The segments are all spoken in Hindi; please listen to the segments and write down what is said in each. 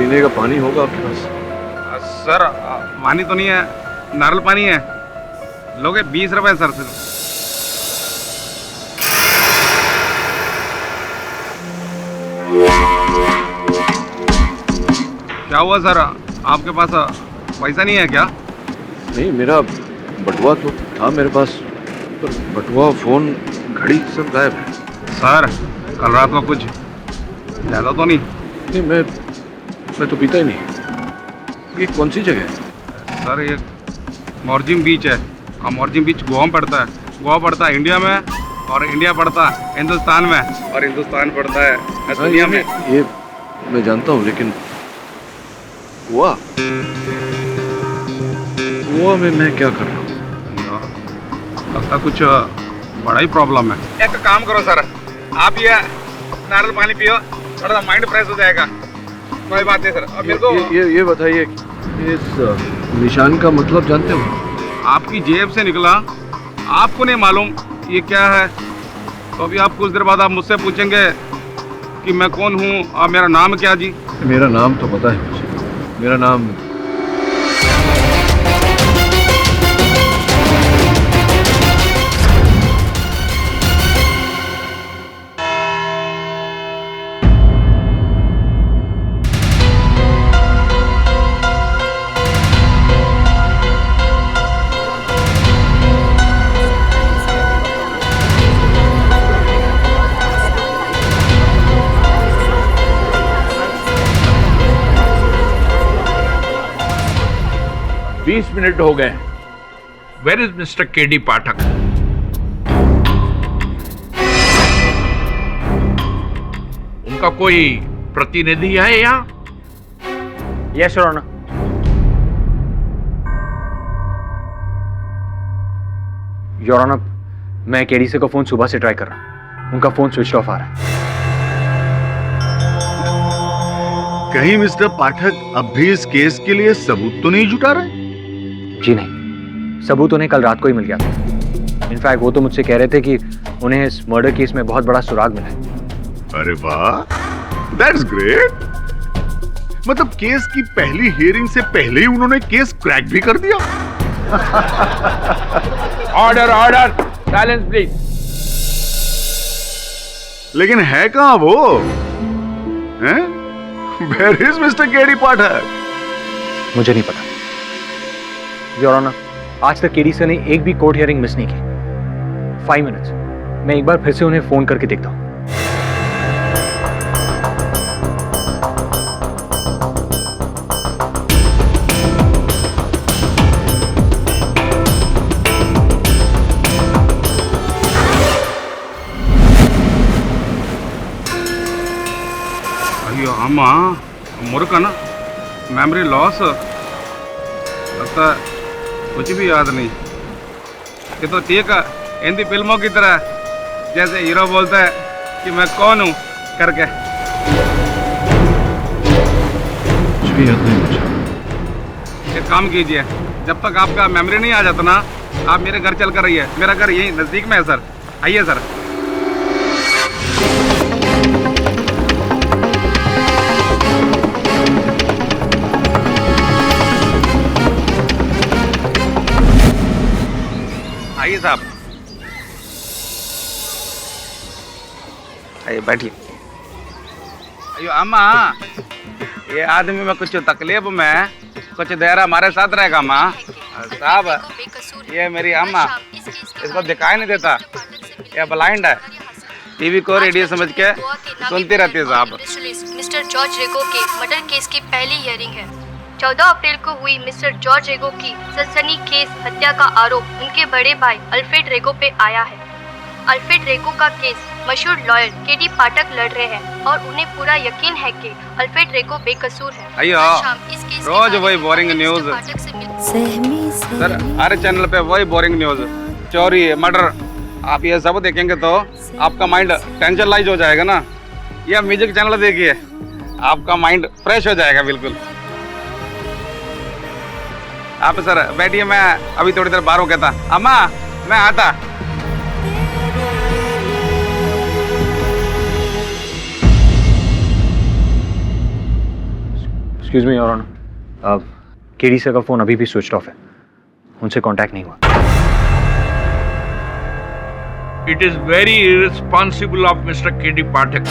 पीने का पानी होगा आपके पास? सर पानी तो नहीं है, नारियल पानी है। लोगे 20 रुपए सर सिर्फ। क्या हुआ सर, आपके पास पैसा नहीं है क्या? नहीं, मेरा बटुआ तो था मेरे पास, पर बटुआ, फोन, घड़ी सब गायब है। सर कल रात को कुछ ज़्यादा तो नहीं? नहीं, मैं तो पीता ही नहीं। ये कौन सी जगह है? सर ये मोरजिम बीच है, और मोरजिम बीच गोवा में पड़ता है। गोवा पड़ता है इंडिया में, और इंडिया पड़ता है हिंदुस्तान में, और हिंदुस्तान पड़ता है दुनिया में। ये मैं जानता हूँ, लेकिन गोवा में मैं क्या कर रहा हूँ? लगता कुछ बड़ा ही प्रॉब्लम है। एक काम करो सर, आप ये नारियल पानी पियो, थोड़ा सा माइंड फ्रेश हो जाएगा। कोई बात नहीं सर। अब मेरे को ये बताइए, इस निशान का मतलब जानते हो? आपकी जेब से निकला, आपको नहीं मालूम ये क्या है? तो अभी आप कुछ देर बाद आप मुझसे पूछेंगे कि मैं कौन हूँ और मेरा नाम क्या जी? मेरा नाम तो पता है मुझे। मेरा नाम बीस मिनट हो गए। Where is mister KD Pathak? उनका कोई प्रतिनिधि है यहाँ? Yes your honour. Your honour, मैं केडीसी का फोन सुबह से ट्राई कर रहा हूं, उनका फोन स्विच ऑफ आ रहा है। कहीं मिस्टर पाठक अब भी इस केस के लिए सबूत तो नहीं जुटा रहे? जी नहीं, सबूत उन्हें कल रात को ही मिल गया था। इनफैक्ट वो तो मुझसे कह रहे थे कि उन्हें इस मर्डर केस में बहुत बड़ा सुराग मिला है। अरे वाह, दैट्स ग्रेट। मतलब केस की पहली हियरिंग से पहले ही उन्होंने केस क्रैक भी कर दिया। Order order, silence please. लेकिन है कहां वो? हैं? Where is Mr. केडी पाठक? मुझे नहीं पता योर ऑनर। आज तक केडीसी ने एक भी कोर्ट हियरिंग मिस नहीं की। 5 मिनट्स, मैं एक बार फिर से उन्हें फोन करके देखता हूं। अयो अम्मा मुर्का ना, मेमोरी लॉस, लगता है कुछ भी याद नहीं। ये तो ठीक है, हिंदी फिल्मों की तरह, जैसे हीरो बोलता है कि मैं कौन हूँ करके। कुछ भी याद नहीं मुझे। एक काम कीजिए, जब तक आपका मेमोरी नहीं आ जाता ना, आप मेरे घर चल कर रहिए। मेरा घर यही नज़दीक में है सर, आइए सर। आइए साहब, आइए बैठिए। अयो अम्मा, ये आदमी में कुछ तकलीफ में कुछ देर हमारे साथ रहेगा अम्मा। साहब, ये मेरी अम्मा, इसको दिखाई नहीं देता, ये ब्लाइंड है। टीवी को रेडियो समझ के सुनती रहती है साहब। मिस्टर जॉर्ज रेगो के मर्डर केस की पहली हियरिंग है। 14 अप्रैल को हुई मिस्टर जॉर्ज रेगो की सनसनीखेज हत्या का आरोप उनके बड़े भाई अल्फ्रेड रेगो पे आया है। अल्फ्रेड रेगो का केस मशहूर लॉयर केडी पाठक लड़ रहे हैं और उन्हें पूरा यकीन है कि अल्फ्रेड रेगो बेकसूर है। अयो, रोज वही बोरिंग न्यूज सर, हर चैनल पे वही बोरिंग न्यूज, चोरी, मर्डर। आप ये सब देखेंगे तो आपका माइंड टेंशन लाइज हो जाएगा ना। ये म्यूजिक चैनल देखिए, आपका माइंड फ्रेश हो जाएगा बिल्कुल। आप सर बैठिए, मैं अभी थोड़ी देर बाहर हो गया था। अम्मा मैं आता। Excuse me your honour, KD sir का फोन अभी भी स्विच ऑफ है, उनसे कांटेक्ट नहीं हुआ। It is very irresponsible of mister KD Pathak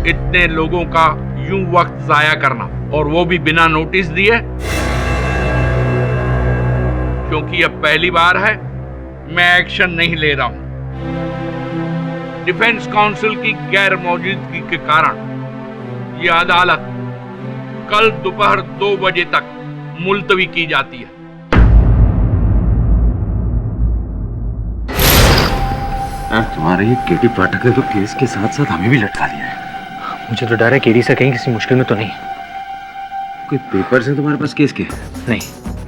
इतने लोगों का यूं वक्त जाया करना, और वो भी बिना नोटिस दिए। क्योंकि अब पहली बार है, मैं एक्शन नहीं ले रहा हूं। डिफेंस काउंसिल की गैर मौजूदगी के कारण यह अदालत कल दोपहर 2 बजे तक मुलतवी की जाती है। तुम्हारे ये केडी पाठक ने तो केस के साथ साथ हमें भी लटका दिया है। मुझे तो डर है केडी सर कहीं किसी मुश्किल में तो नहीं। कोई पेपर्स है तुम्हारे पास केस के? नहीं,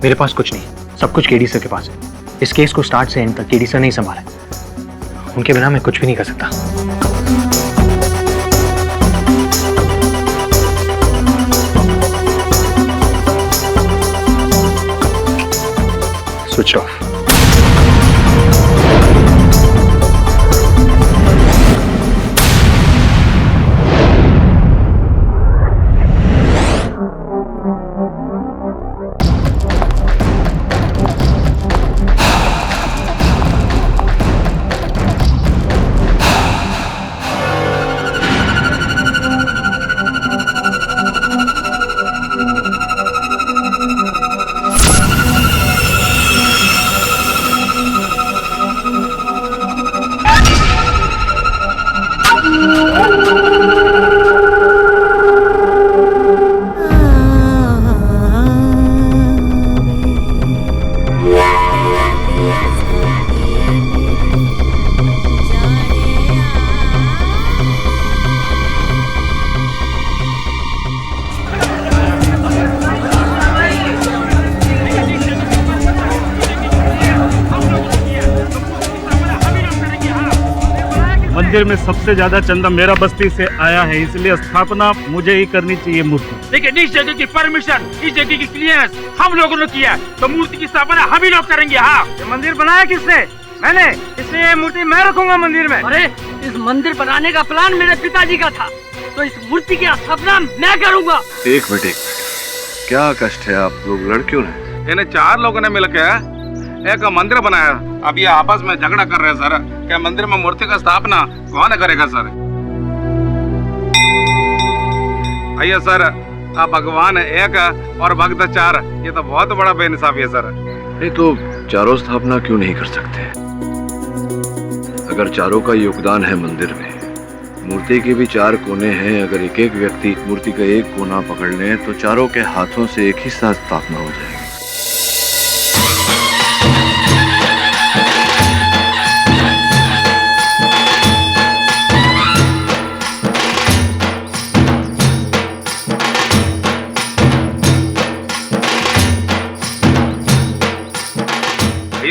मेरे पास कुछ नहीं, सब कुछ केडी सर के पास है। इस केस को स्टार्ट से एंड तक केडी सर नहीं संभाला, उनके बिना मैं कुछ भी नहीं कर सकता। Switch off. मंदिर में सबसे ज्यादा चंदा मेरा बस्ती से आया है, इसलिए स्थापना मुझे ही करनी चाहिए मूर्ति। देखिए, इस जगह की परमिशन, इस जगह की क्लियरेंस हम लोगों ने किया, तो मूर्ति की स्थापना हम ही लोग करेंगे। हाँ, ये मंदिर बनाया किसने? मैंने, इसलिए ये मूर्ति मैं रखूंगा मंदिर में। अरे इस मंदिर बनाने का प्लान मेरे पिताजी का था, तो इस मूर्ति की स्थापना मैं करूंगा। एक मिनट, क्या कष्ट है आप लोग लड़कियों ने? इन्हें 4 लोगों ने मिलकर एक मंदिर बनाया। अब ये आपस में झगड़ा कर रहे हैं सर, क्या मंदिर में मूर्ति का स्थापना कौन करेगा सर? आइए सर, आप भगवान एक और भक्त 4, ये तो बहुत बड़ा बेइंसाफी है सर। नहीं तो चारों स्थापना क्यों नहीं कर सकते? अगर चारों का योगदान है मंदिर में, मूर्ति के भी 4 कोने हैं, अगर एक एक व्यक्ति मूर्ति का एक कोना पकड़ ले तो चारों के हाथों से एक ही साथ स्थापना हो जाएगी।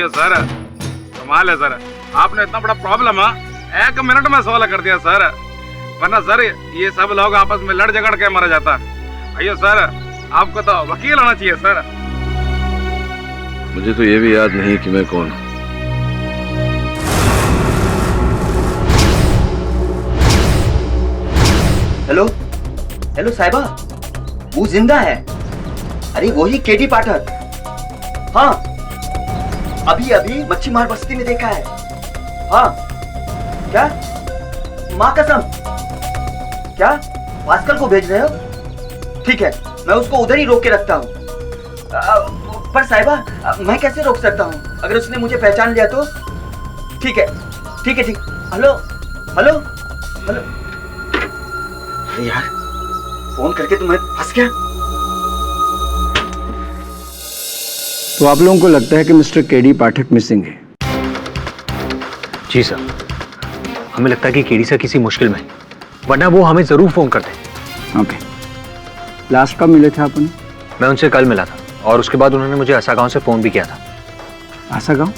सर कमाल है सर, आपने इतना बड़ा प्रॉब्लम 1 मिनट में सॉल्व कर दिया सर, वरना सर ये सब लोग आपस में लड़ झगड़ के मर जाता। अयो सर, आपको तो वकील होना चाहिए सर। मुझे तो ये भी याद नहीं कि मैं कौन हूँ। हेलो हेलो साहिबा, वो जिंदा है? अरे वही केडी पाठक। हाँ, अभी अभी मच्छी मार बस्ती में देखा है। हाँ, क्या? माँ कसम, क्या पास्कल को भेज रहे हो? ठीक है, मैं उसको उधर ही रोक के रखता हूँ। पर साहिबा, मैं कैसे रोक सकता हूँ? अगर उसने मुझे पहचान लिया तो? ठीक है, ठीक है, ठीक। हेलो हेलो हेलो, अरे यार, फोन करके तुम्हें फंस गया। तो आप लोगों को लगता है कि मिस्टर केडी पाठक मिसिंग है? जी सर, हमें लगता है कि केडी सर किसी मुश्किल में है, वरना वो हमें जरूर फोन करते। ओके, लास्ट कब मिले थे आप उन्हें? मैं उनसे कल मिला था, और उसके बाद उन्होंने मुझे आसा गांव से फोन भी किया था। आसा गांव?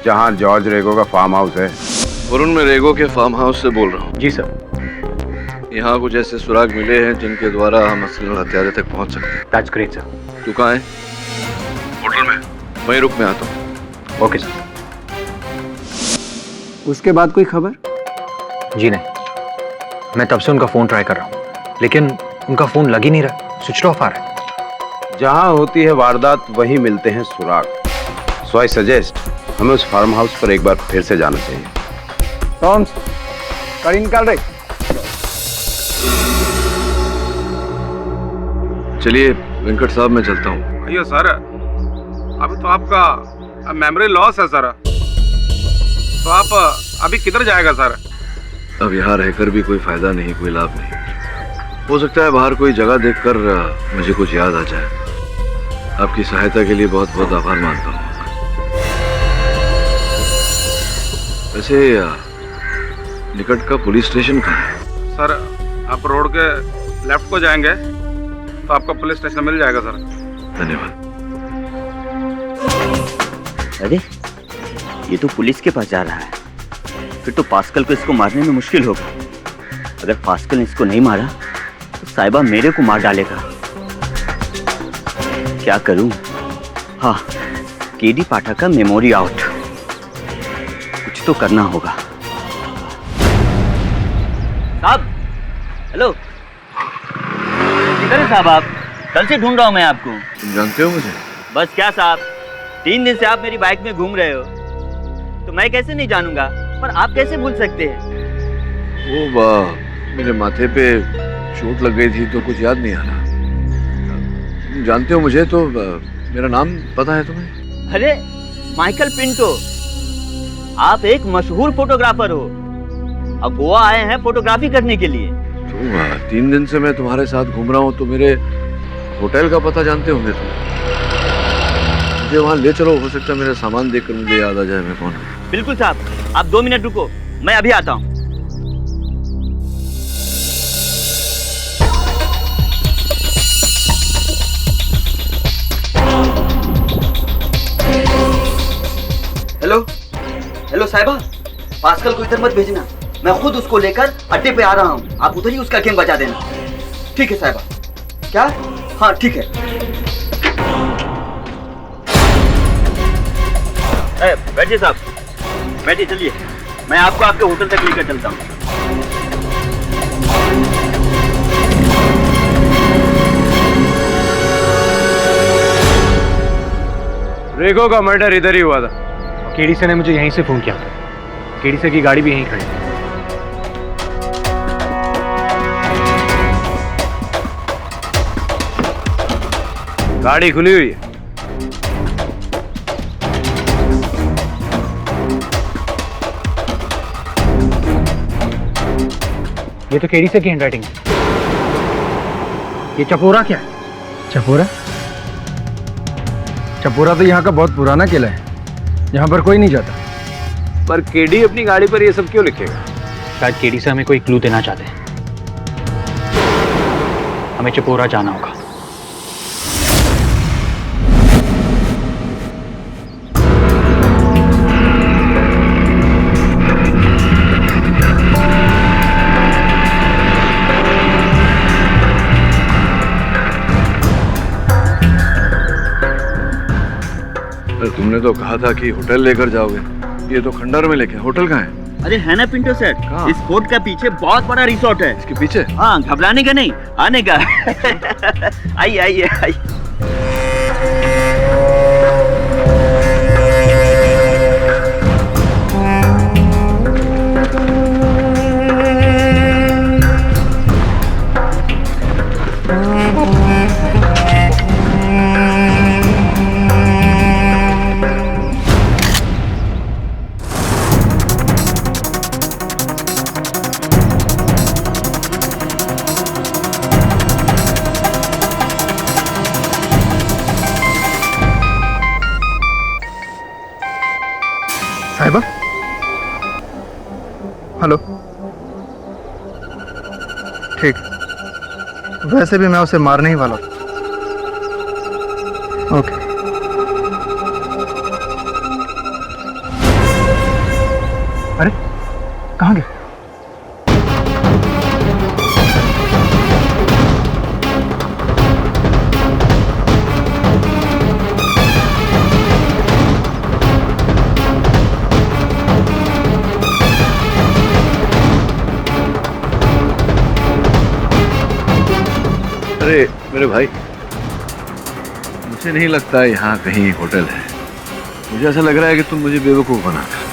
जहाँ जॉर्ज रेगो का फार्म हाउस है। वरुण, मैं रेगो के फार्म हाउस से बोल रहा हूँ। जी सर। यहाँ कुछ ऐसे सुराग मिले हैं जिनके द्वारा हम असली हत्यारे तक पहुँच सकते हैं। That's great sir. तू कहाँ है? होटल में। वहीं रुक, मैं आता हूँ। Okay sir. उसके बाद कोई खबर? जी नहीं, मैं तब से उनका फोन ट्राई कर रहा हूँ, लेकिन उनका फोन लग ही नहीं रहा, स्विच ऑफ आ रहा है। जहाँ होती है वारदात वहीं मिलते हैं सुराग। सो आई सजेस्ट हमें उस फार्म हाउस पर एक बार फिर से जाना चाहिए। टॉम्स, गाड़ी निकाल रहे। चलिए वेंकट साहब, मैं चलता हूँ। अयो सर, अभी तो आपका मेमोरी लॉस है सर, तो आप अभी किधर जाएगा सर? अब यहाँ रहकर भी कोई फायदा नहीं, कोई लाभ नहीं। हो सकता है बाहर कोई जगह देखकर मुझे कुछ याद आ जाए। आपकी सहायता के लिए बहुत बहुत आभार मानता हूँ। वैसे निकट का पुलिस स्टेशन कहाँ है? सर आप रोड के लेफ्ट को जाएंगे तो आपका पुलिस स्टेशन मिल जाएगा सर। धन्यवाद। अरे ये तो पुलिस के पास जा रहा है, फिर तो पास्कल को इसको मारने में मुश्किल होगा। अगर पास्कल ने इसको नहीं मारा तो साहिबा मेरे को मार डालेगा। क्या करूं? हाँ, केडी पाठक का मेमोरी आउट, कुछ तो करना होगा। साहब, हेलो, किधर है साहब आप? कल से ढूंढ रहा हूं मैं आपको। तुम जानते हो मुझे? बस क्या साहब, 3 दिन से आप मेरी बाइक में घूम रहे हो, तो मैं कैसे नहीं जानूंगा, पर आप कैसे भूल सकते हैं? वो मेरे माथे पे चोट लग गई थी तो कुछ याद नहीं आ रहा। तुम जानते हो मुझे तो मेरा नाम पता है तुम्हें? अरे माइकल पिंटो, आप एक मशहूर फोटोग्राफर हो, अब गोवा आए हैं फोटोग्राफी करने के लिए। तो 3 दिन से मैं तुम्हारे साथ घूम रहा हूँ, तो मेरे होटल का पता जानते होंगे तुम। मुझे वहाँ ले चलो, हो सकता है मेरा सामान देखकर मुझे याद आ जाए मैं कौन हूँ। बिल्कुल साहब, आप 2 मिनट रुको, मैं अभी आता हूँ। हेलो हेलो साहिबा, पास्कल को इधर मत भेजना, मैं खुद उसको लेकर अड्डे पे आ रहा हूँ, आप उधर ही उसका गैंग बजा देना। ठीक है साहिबा। क्या? हाँ ठीक है। बैठिए साहब, बैठिए, चलिए मैं आपको आपके होटल तक लेकर चलता हूँ। रेगो का मर्डर इधर ही हुआ था। केडी से ने मुझे यहीं से फोन किया था। केडी से की गाड़ी भी यहीं खड़ी है। गाड़ी खुली हुई है। ये तो केडी से की हैंडराइटिंग है। ये चपोरा क्या है? चपोरा? चपोरा तो यहाँ का बहुत पुराना किला है, यहाँ पर कोई नहीं जाता। पर केडी अपनी गाड़ी पर ये सब क्यों लिखेगा? शायद केडी से हमें कोई क्लू देना चाहते हैं। हमें चपोरा जाना होगा। तुमने तो कहा था कि होटल लेकर जाओगे, ये तो खंडर में लेके। होटल कहाँ है? अरे है ना पिंटो सेठ, इस फोर्ट का पीछे बहुत बड़ा रिसोर्ट है। इसके पीछे? हाँ, घबराने का नहीं, आने का। आइए आइए आइए। साहिबा, हेलो। ठीक, वैसे भी मैं उसे मारने ही वाला हूँ। ओके। अरे कहाँ गए? अरे मेरे भाई, मुझे नहीं लगता यहाँ कहीं होटल है। मुझे ऐसा लग रहा है कि तुम मुझे बेवकूफ बनाते हो।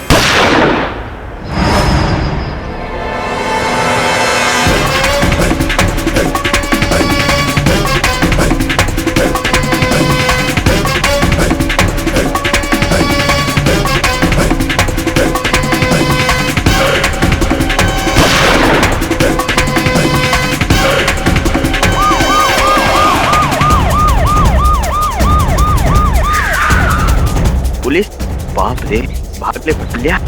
पुलिस, बाप रे, भाग ले भटलिया।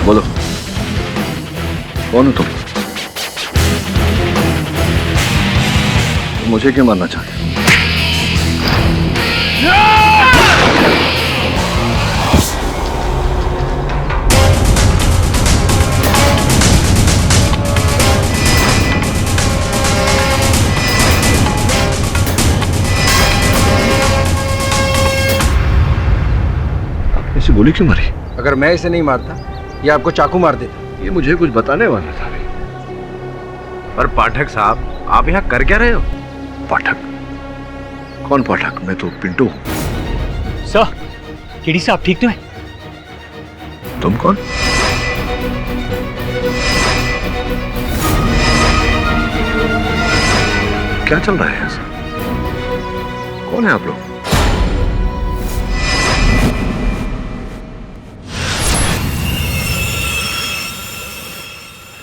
बोलो, कौन हो तुम? मुझे क्यों मारना चाहते हो? इसे गोली क्यों मारी? अगर मैं इसे नहीं मारता, ये आपको चाकू मार देता। ये मुझे कुछ बताने वाला था। पर पाठक साहब, आप यहाँ कर क्या रहे हो? पाठक? कौन पाठक? मैं तो पिंटू हूँ। सर, केडी साहब ठीक तो है? तुम कौन? क्या चल रहा है ऐसा? कौन है आप लोग?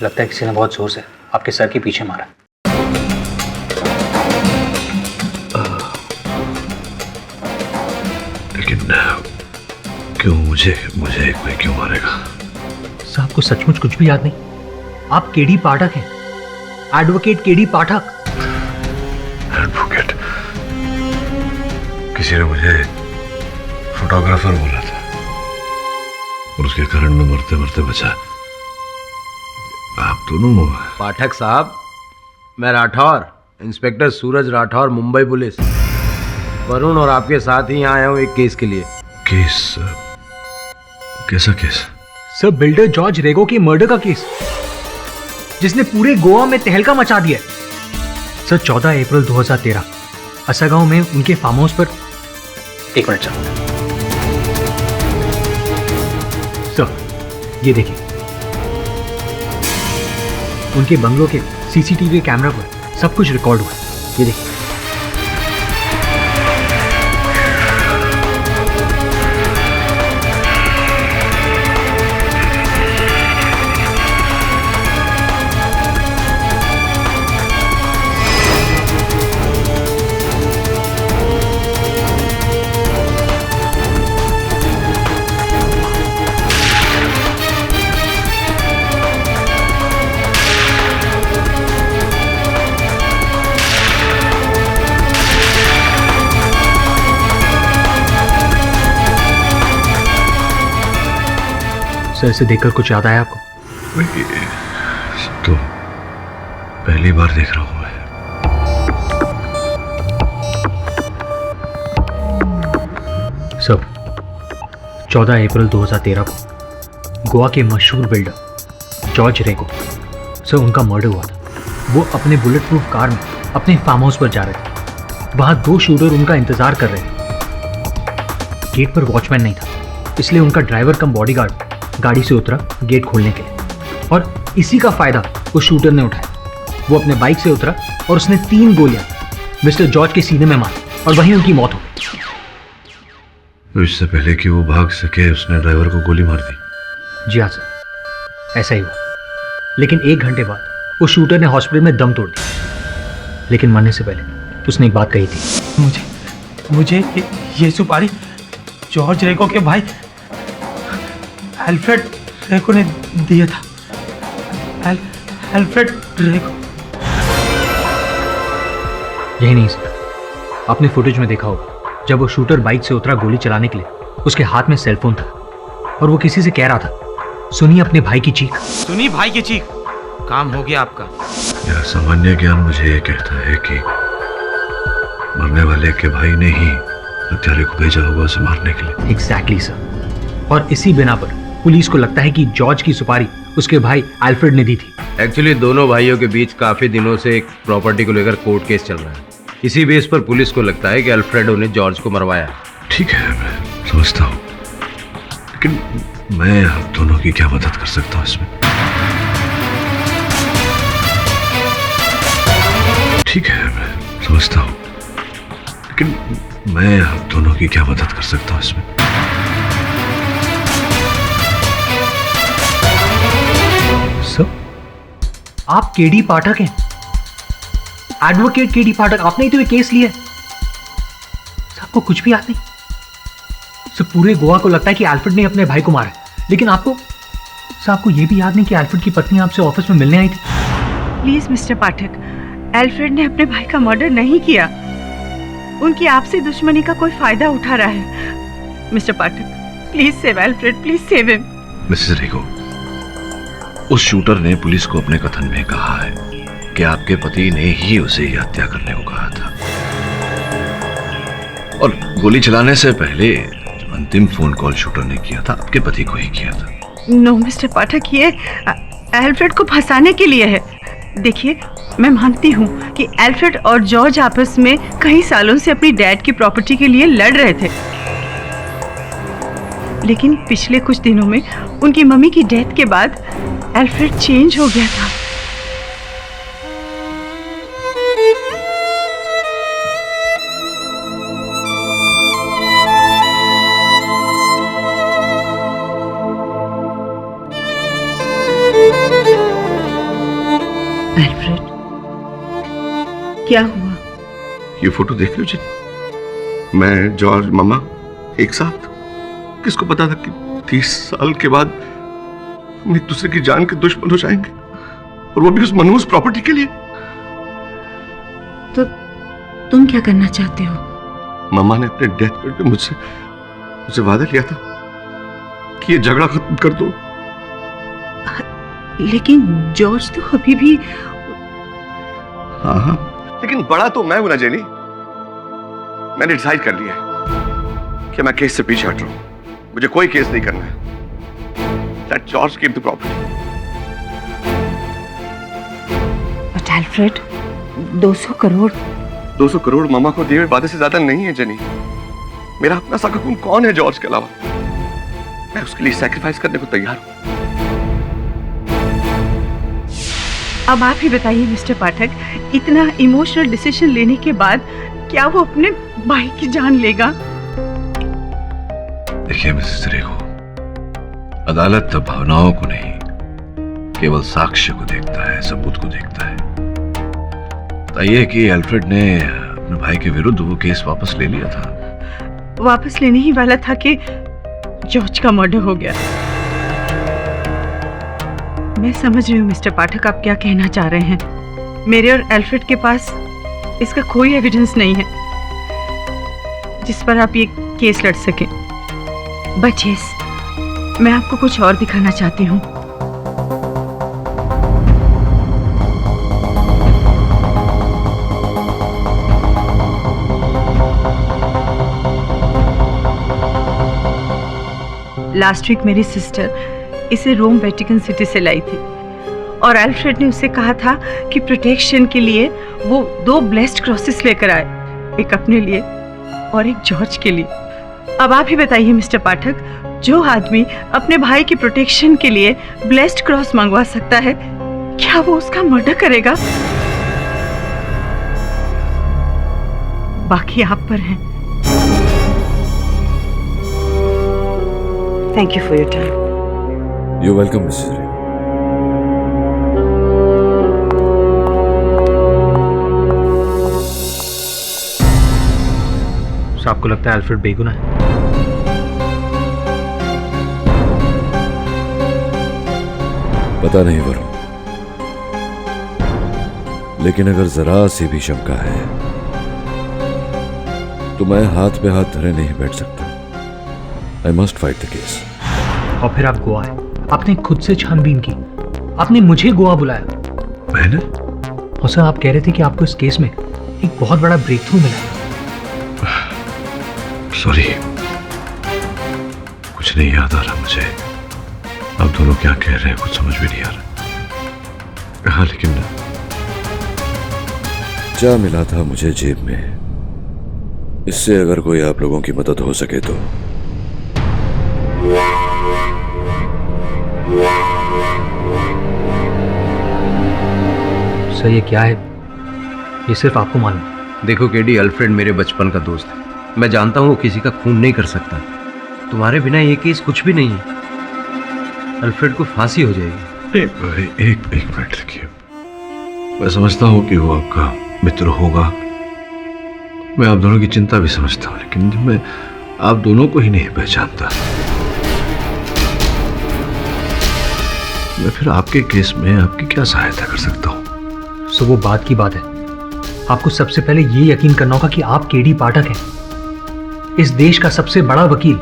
लगता है किसी ने बहुत जोर से आपके सर के पीछे मारा। लेकिन क्यों मुझे कोई क्यों मारेगा? सर, आपको सचमुच कुछ भी याद नहीं? आप केडी पाठक हैं, एडवोकेट केडी पाठक। एडवोकेट? किसी ने मुझे फोटोग्राफर बोला था और उसके कारण मैं मरते मरते बचा। आप दोनों पाठक साहब, मैं राठौर, इंस्पेक्टर सूरज राठौर, मुंबई पुलिस। वरुण और आपके साथ ही यहाँ आया हूँ एक केस के लिए। केस? कैसा केस? सर, बिल्डर जॉर्ज रेगो की मर्डर का केस, जिसने पूरे गोवा में तहलका मचा दिया। सर, 14 अप्रैल 2013 असगांव में उनके फार्म हाउस पर। एक मिनट सर, ये देखिए, उनके बंगलों के सीसीटीवी कैमरा पर सब कुछ रिकॉर्ड हुआ। ये देखिए। सर, इसे देखकर कुछ याद आया आपको? तो पहली बार देख रहा हूं मैं। सर, 14 अप्रैल 2013 को गोवा के मशहूर बिल्डर जॉर्ज रेगो, सर, उनका मर्डर हुआ था। वो अपने बुलेट प्रूफ कार में अपने फार्म हाउस पर जा रहे थे। वहां 2 शूटर उनका इंतजार कर रहे थे। गेट पर वॉचमैन नहीं था, इसलिए उनका ड्राइवर कम बॉडीगार्ड गाड़ी से उतरा गेट खोलने के लिए, और इसी का फायदा वो शूटर ने उठाया। वो अपने बाइक से उतरा और उसने 3 गोलियां मिस्टर जॉर्ज के सीने में मारी और वहीं उनकी मौत हो गई। तो इससे पहले कि वो भाग सके उसने ड्राइवर को गोली मार दी? जी हाँ सर, ऐसा ही हुआ। लेकिन 1 घंटे बाद वो शूटर ने हॉस्पिटल में दम तोड़ दिया। लेकिन मरने से पहले उसने एक बात कही थी। मुझे ये सुपारी जॉर्ज रेगो के भाई अल्फ्रेड रेगो ने दिया था। अल्फ्रेड रेगो। यही नहीं सर, आपने फुटेज में देखा होगा जब वो शूटर बाइक से उतरा गोली चलाने के लिए, उसके हाथ में सेलफोन था और वो किसी से कह रहा था, सुनिए अपने भाई की चीख। सुनिए भाई की चीख। काम हो गया आपका। यह सामान्य ज्ञान मुझे ये कहता है कि मरने वाले के भाई ने ही हत्यारे को भेजा होगा उसे मारने के लिए। Exactly sir. और इसी बिना पर पुलिस को लगता है कि जॉर्ज की सुपारी उसके भाई अल्फ्रेड ने दी थी। एक्चुअली दोनों भाइयों के बीच काफी दिनों से एक प्रॉपर्टी को लेकर कोर्ट केस चल रहा है। इसी बेस पर पुलिस को लगता है कि अल्फ्रेडो ने जॉर्ज को मरवाया। ठीक है, मैं समझता हूँ, लेकिन मैं आप दोनों की क्या मदद कर सकता हूँ इसमें? ठीक है, मैं समझता हूँ, लेकिन मैं आप दोनों की क्या मदद कर सकता हूँ इसमें? सर, आप केडी पाठक हैं, एडवोकेट केडी पाठक। आपने ही तो ये केस लिया है। आपको कुछ भी याद नहीं? सर, पूरे गोवा को लगता है कि अल्फ्रेड ने अपने भाई को मारा, लेकिन आपको ये भी याद नहीं कि अल्फ्रेड की पत्नी आपसे ऑफिस में मिलने आई थी। प्लीज मिस्टर पाठक, अल्फ्रेड ने अपने भाई का मर्डर नहीं किया। उनकी आपसी दुश्मनी का कोई फायदा उठा रहा है। Mister Pathak, please save Alfred, please save him. Mrs Rego, उस शूटर ने पुलिस को अपने कथन में कहा है कि आपके पति ने ही उसे ये हत्या करने को कहा था, और गोली चलाने से पहले जो अंतिम फोन कॉल शूटर ने किया था आपके पति को ही किया था। नो मिस्टर पाठक, ये अल्फ्रेड को फंसाने के लिए है। देखिए, मैं मानती हूँ कि अल्फ्रेड और जॉर्ज आपस में कई सालों से अपनी डैड की प्रॉपर्टी के लिए लड़ रहे थे, लेकिन पिछले कुछ दिनों में उनकी मम्मी की डेथ के बाद अल्फ्रेड चेंज हो गया था। अल्फ्रेड, क्या हुआ? ये फोटो देख लो जी। मैं, जॉर्ज, मामा एक साथ। किसको पता था कि 30 साल के बाद हम एक दूसरे की जान के दुश्मन हो जाएंगे, और वो भी उस मनहूस प्रॉपर्टी के लिए। तो तुम क्या करना चाहते हो? मामा ने अपने डेथ बेड पे मुझसे वादा किया था कि ये झगड़ा खत्म कर दो। लेकिन जॉर्ज तो अभी भी। हाँ, लेकिन बड़ा तो मैं हूं ना जेनी। मैंने डिसाइड कर लिया है कि मैं केस से पीछे हट रहा हूं। मुझे कोई केस नहीं करना है। Let George keep the property. But Alfred, 200 crore. 200 crore मामा को दिए हुए वादे से ज्यादा नहीं है जेनी। मेरा अपना सगा खून कौन है जॉर्ज के अलावा? मैं उसके लिए सैक्रिफाइस करने को तैयार हूं। अब आप ही बताइए मिस्टर पाठक, इतना इमोशनल डिसीजन लेने के बाद क्या वो अपने भाई की जान लेगा? देखिए मिसेस रेगो, अदालत भावनाओं को नहीं, केवल साक्ष्य को देखता है, सबूत को देखता है। बताइए कि अल्फ्रेड ने अपने भाई के विरुद्ध वो केस वापस ले लिया था। वापस लेने ही वाला था कि जॉर्ज का मर्डर हो गया। मैं समझ रही हूँ मिस्टर पाठक, आप क्या कहना चाह रहे हैं। मेरे और अल्फ्रेड के पास इसका कोई एविडेंस नहीं है जिस पर आप ये केस लड़ सकें। बट यस, मैं आपको कुछ और दिखाना चाहती हूँ। लास्ट वीक मेरी सिस्टर इसे रोम वेटिकन सिटी से लाई थी, और अल्फ्रेड ने उससे कहा था कि प्रोटेक्शन के लिए वो 2 ब्लेस्ड क्रॉसेस लेकर आए, एक अपने लिए और एक जॉर्ज के लिए। अब आप ही बताइए मिस्टर पाठक, जो आदमी अपने भाई की प्रोटेक्शन के लिए ब्लेस्ड क्रॉस मंगवा सकता है, क्या वो उसका मर्डर करेगा? बाकी आप पर है। Thank you for your time. You welcome Mrs रे। आपको लगता है अल्फ्रेड बेगुनाह है? पता नहीं वरुण, लेकिन अगर जरा सी भी शंका है तो मैं हाथ पे हाथ धरे नहीं बैठ सकता। I must fight the case. और फिर आप गोवा है, आपने खुद से छानबीन की, आपने मुझे गोवा बुलाया। मैंने? और सर आप कह रहे थे कि आपको इस केस में एक बहुत बड़ा ब्रेक थ्रू मिला है। सॉरी, कुछ नहीं याद आ रहा मुझे। आप दोनों क्या कह रहे हैं कुछ समझ भी नहीं आ रहा। हाँ, लेकिन क्या मिला था मुझे जेब में, इससे अगर कोई आप लोगों की मदद हो सके तो। सर ये क्या है, ये सिर्फ आपको मालूम। देखो केडी, अल्फ्रेड मेरे बचपन का दोस्त है। मैं जानता हूं वो किसी का खून नहीं कर सकता। तुम्हारे बिना ये केस कुछ भी नहीं है। अल्फ्रेड को फांसी हो जाएगी। एक मिनट देखिए, मैं समझता हूं कि वो आपका मित्र होगा, मैं आप दोनों की चिंता भी समझता हूं, लेकिन मैं आप दोनों को ही नहीं पहचानता। मैं फिर आपके केस में आपकी क्या सहायता कर सकता हूं? सो वो बात की बात है, आपको सबसे पहले ये यकीन करना होगा कि आप केडी पाठक हैं, इस देश का सबसे बड़ा वकील।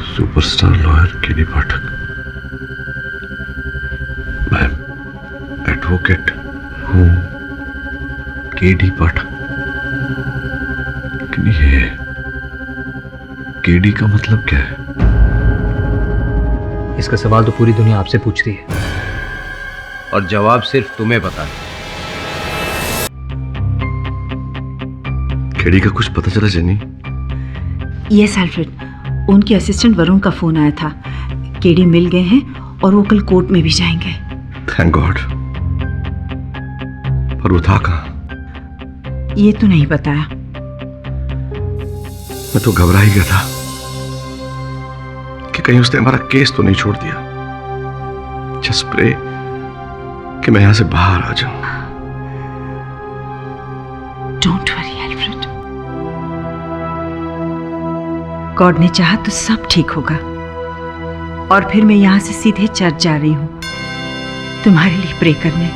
सुपरस्टार लॉयर केडी पाठक। मैं एडवोकेट हूं केडी पाठक। लेकिन ये केडी का मतलब क्या है? इसका सवाल तो पूरी दुनिया आपसे पूछती है और जवाब सिर्फ तुम्हें पता है। केडी का कुछ पता चला जेनी? यस अल्फ्रेड, उनके असिस्टेंट वरुण का फोन आया था। केडी मिल गए हैं और वो कल कोर्ट में भी जाएंगे। Thank God. पर वो था कहाँ? ये तो नहीं बताया। मैं तो घबरा ही गया था कि कहीं उसने हमारा केस तो नहीं छोड़ दिया। जस्ट प्रे कि मैं यहां से बाहर आ जाऊं। डोंट वरी अल्फ्रेड, गॉड ने चाहा तो सब ठीक होगा। और फिर मैं यहां से सीधे चर्च जा रही हूं तुम्हारे लिए प्रे करने।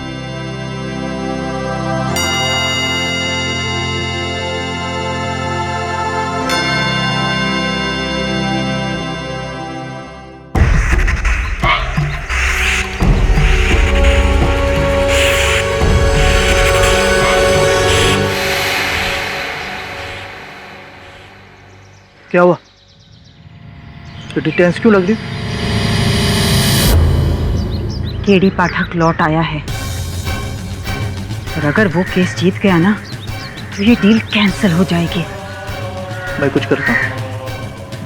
क्या हुआ? तो टेंस क्यों लग रही? केडी पाठक लौट आया है और अगर वो केस जीत गया ना तो ये डील कैंसिल हो जाएगी। मैं कुछ करता हूँ,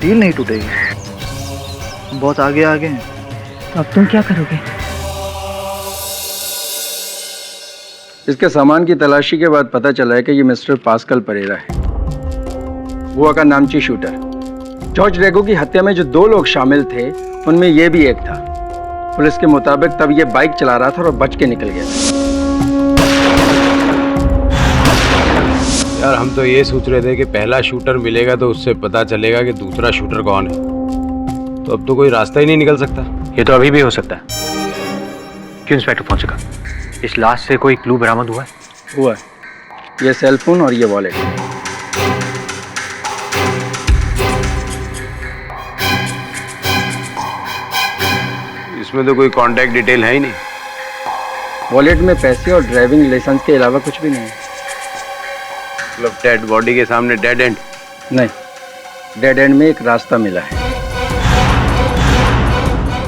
डील नहीं टूटेगी। बहुत आगे आ गए हैं। तो अब तुम क्या करोगे? इसके सामान की तलाशी के बाद पता चला है कि ये मिस्टर पास्कल परेरा है, गोवा का नामची शूटर। जॉर्ज रेगो की हत्या में जो 2 लोग शामिल थे उनमें ये भी एक था। पुलिस के मुताबिक तब ये बाइक चला रहा था और बच के निकल गया था। यार हम तो ये सोच रहे थे कि पहला शूटर मिलेगा तो उससे पता चलेगा कि दूसरा शूटर कौन है। तो अब तो कोई रास्ता ही नहीं निकल सकता। ये तो अभी भी हो सकता है। क्यों इंस्पेक्टर पहुंचेगा? इस लाश से कोई क्लू बरामद हुआ है? हुआ, ये सेलफोन और ये वॉलेट। इसमें तो कोई कांटेक्ट डिटेल है ही नहीं। वॉलेट में पैसे और ड्राइविंग लाइसेंस के अलावा कुछ भी नहीं है। मतलब डेड बॉडी के सामने डेड एंड? नहीं, डेड एंड में एक रास्ता मिला है।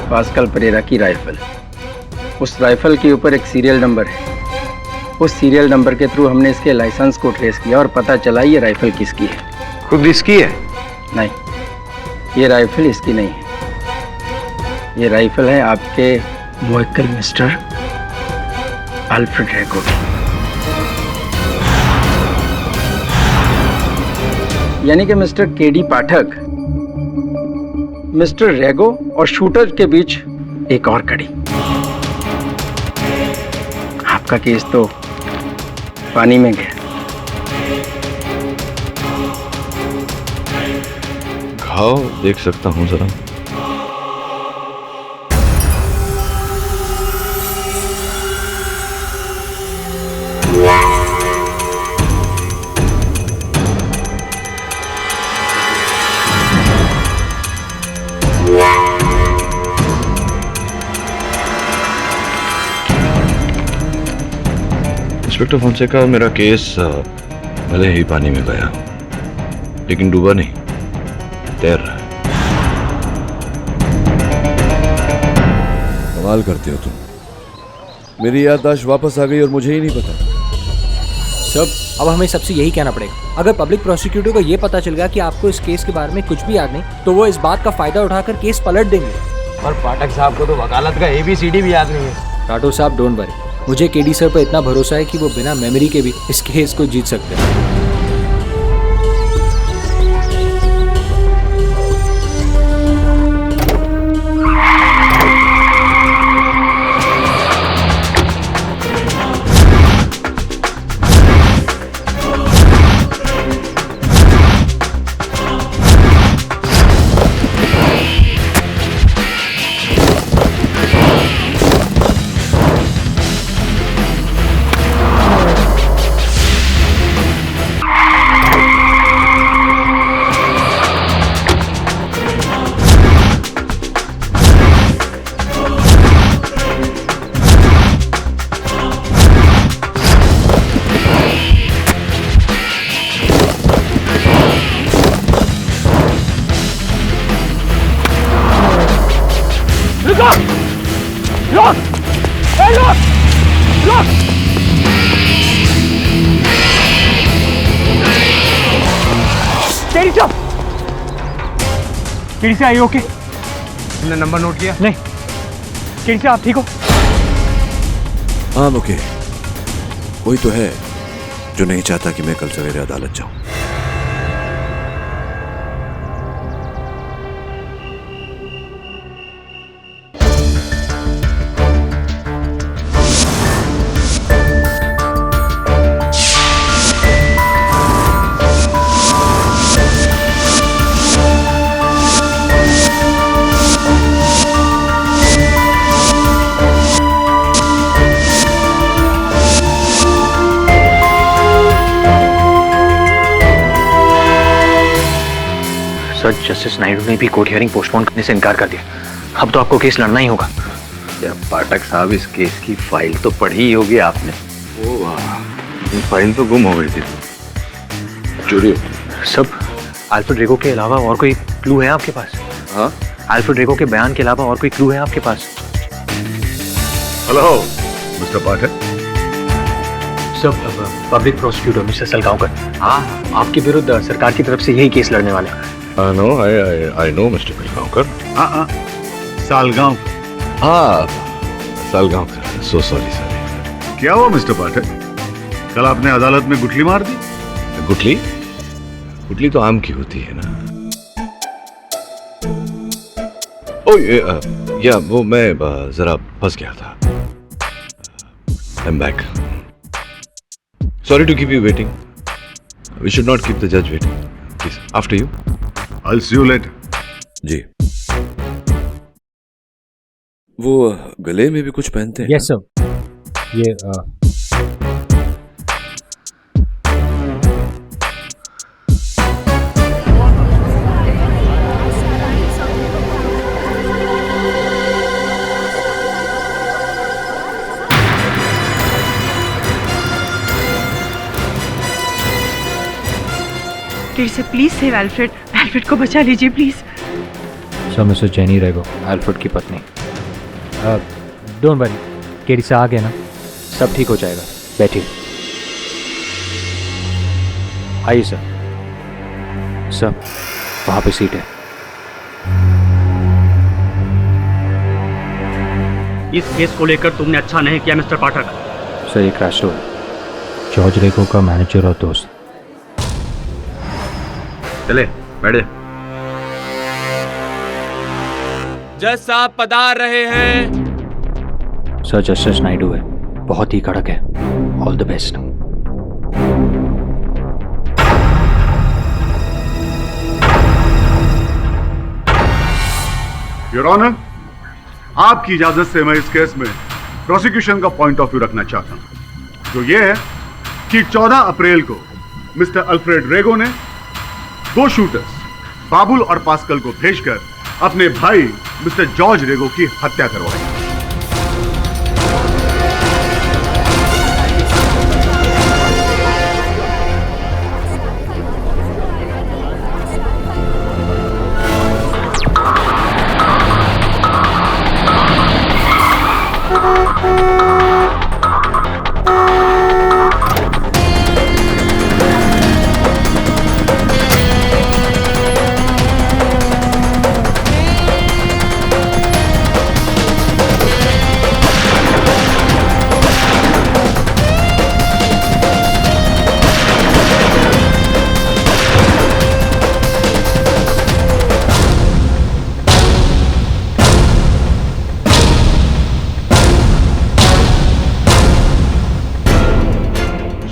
पास्कल परेरा की राइफल, उस राइफल के ऊपर एक सीरियल नंबर है। उस सीरियल नंबर के थ्रू हमने इसके लाइसेंस को ट्रेस किया और पता चला ये राइफल किसकी है। खुद इसकी है? नहीं, ये राइफल इसकी नहीं है। ये राइफल है आपके मुवक्किल मिस्टर अल्फ्रेड रेगो की। यानी कि मिस्टर केडी पाठक, मिस्टर रेगो और शूटर के बीच एक और कड़ी। आपका केस तो पानी में गया। घाव देख सकता हूं जरा? इंस्पेक्टर फोंसेका, मेरा केस भले ही पानी में गया, लेकिन डूबा नहीं, तैर रहा है। कमाल करते हो तुम। मेरी याददाश्त वापस आ गई और मुझे ही नहीं पता। सब अब हमें सबसे यही कहना पड़ेगा, अगर पब्लिक प्रोसिक्यूटर को ये पता चल गया कि आपको इस केस के बारे में कुछ भी याद नहीं, तो वो इस बात का फायदा उठाकर केस पलट देंगे। और पाठक साहब को तो वकालत का ABCD भी याद नहीं है। राठौर साहब, डोंट वरी, मुझे केडी सर पर इतना भरोसा है कि वो बिना मेमोरी के भी इस केस को जीत सकते हैं। केडी से आई ओके? तुमने नंबर नोट किया? नहीं। केडी से आप ठीक हो? हाँ ओके। कोई तो है जो नहीं चाहता कि मैं कल सवेरे अदालत जाऊं। सर, जस्टिस नायडू ने भी कोर्ट हियरिंग पोस्टपोन करने से इनकार कर दिया। अब तो आपको केस लड़ना ही होगा। क्या पाठक साहब, इस केस की फाइल तो पढ़ी ही होगी आपने। ओ वाह, ये फाइल तो गुम हो गई थी, चोरी हो गई। सब अल्फ्रेड रेगो के अलावा और कोई क्लू है आपके पास? हाँ, अल्फ्रेड रेगो के बयान के अलावा और कोई क्लू है आपके पास? हेलो मिस्टर पाठक। सब पब्लिक प्रोसिक्यूटर मिस्टर सलगांवकर, हाँ, आपके विरुद्ध सरकार की तरफ से यही केस लड़ने वाले हैं। I know mister Salgaonkar. Salgaon. हाँ, सालगांवकर। So sorry sir. क्या हुआ मिस्टर पाठक? कल आपने अदालत में गुठली मार दी। गुठली? गुठली तो आम की होती है ना। ओ या वो मैं जरा फंस गया था। I'm back. Sorry to keep you waiting. We should not keep the judge waiting. Please, after you. I'll see you later. जी। वो गले में भी कुछ पहनते हैं? Yes sir. ये केडी से प्लीज सेव एल्फ्रेड। एल्फ्रेड को बचा लीजिए please. Sir, mister jenny Rego, Alfred की पत्नी। डोंट वरी, केडी से आ गए ना, सब ठीक हो जाएगा। बैठिए। आइए सर। सर, वहां पे सीट है। इस केस को लेकर तुमने अच्छा नहीं किया मिस्टर पाठक। सर ये क्रैश है जॉर्ज रेगो का मैनेजर और दोस्त। चले बैठे। जज साहब पधार रहे हैं। सर जस्टिस नायडू है, बहुत ही कड़क है। All the best. Your honour, आपकी इजाजत से मैं इस केस में प्रोसिक्यूशन का पॉइंट ऑफ व्यू रखना चाहता हूं, जो ये है कि 14 अप्रैल को मिस्टर अल्फ्रेड रेगो ने 2 शूटर्स बाबुल और पास्कल को भेजकर अपने भाई मिस्टर जॉर्ज रेगो की हत्या करवाई।